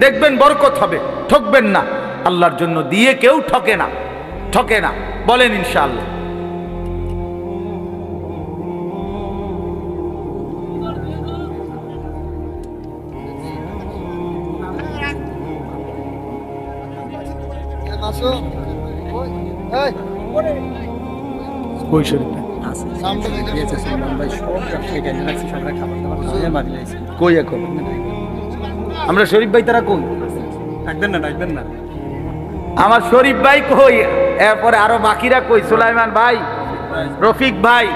দেখবেন বরকত হবে, ঠকবেন না। আল্লাহর জন্য দিয়ে কেউ ঠকে না, ঠকে না, বলেন ইনশাআল্লাহ। আমরা শরীফ ভাই, তারা কই? ডাকবেন না, ডাকবেন না। আমার শরীফ ভাই কই? এরপরে আরো বাকিরা কই? সুলাইমান ভাই, রফিক ভাই,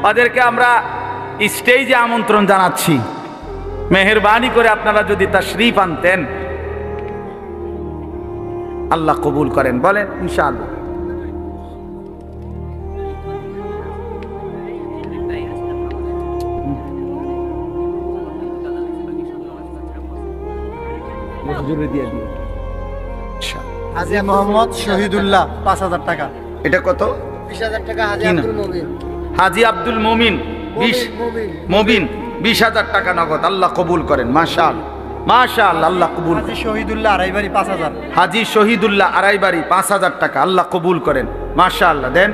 ওদেরকে আমরা স্টেজে আমন্ত্রণ জানাচ্ছি। মেহেরবানি করে আপনারা যদি তাশরীফ আনতেন, আল্লাহ কবুল করেন, বলেন ইনশাআল্লাহ। জোরে দিয়ে দিন। হাজি মোহাম্মদ শহীদুল্লাহ 5,000 টাকা। এটা কত? 20,000 টাকা হাজি কি না? আব্দুল মুমিন। হাজি আব্দুল মুমিন 20 মুমিন 20,000 টাকা নগদ। আল্লাহ কবুল করেন। মাশাআল্লাহ মাশাআল্লাহ, আল্লাহ কবুল। হাজি শহীদুল্লাহ আড়াইবাড়ি 5,000। হাজি শহীদুল্লাহ আড়াইবাড়ি 5,000 টাকা। আল্লাহ কবুল করেন। মাশাআল্লাহ। দেন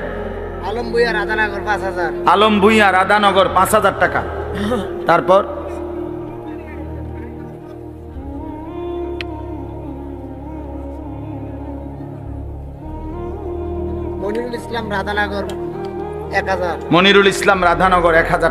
আলম ভুইয়া রাধানগর 5,000। আলম ভুইয়া রাধানগর 5,000 টাকা। তারপর মনিরুল ইসলাম রাধানগর 1,000। মনিরুল ইসলাম রাধানগর 1,000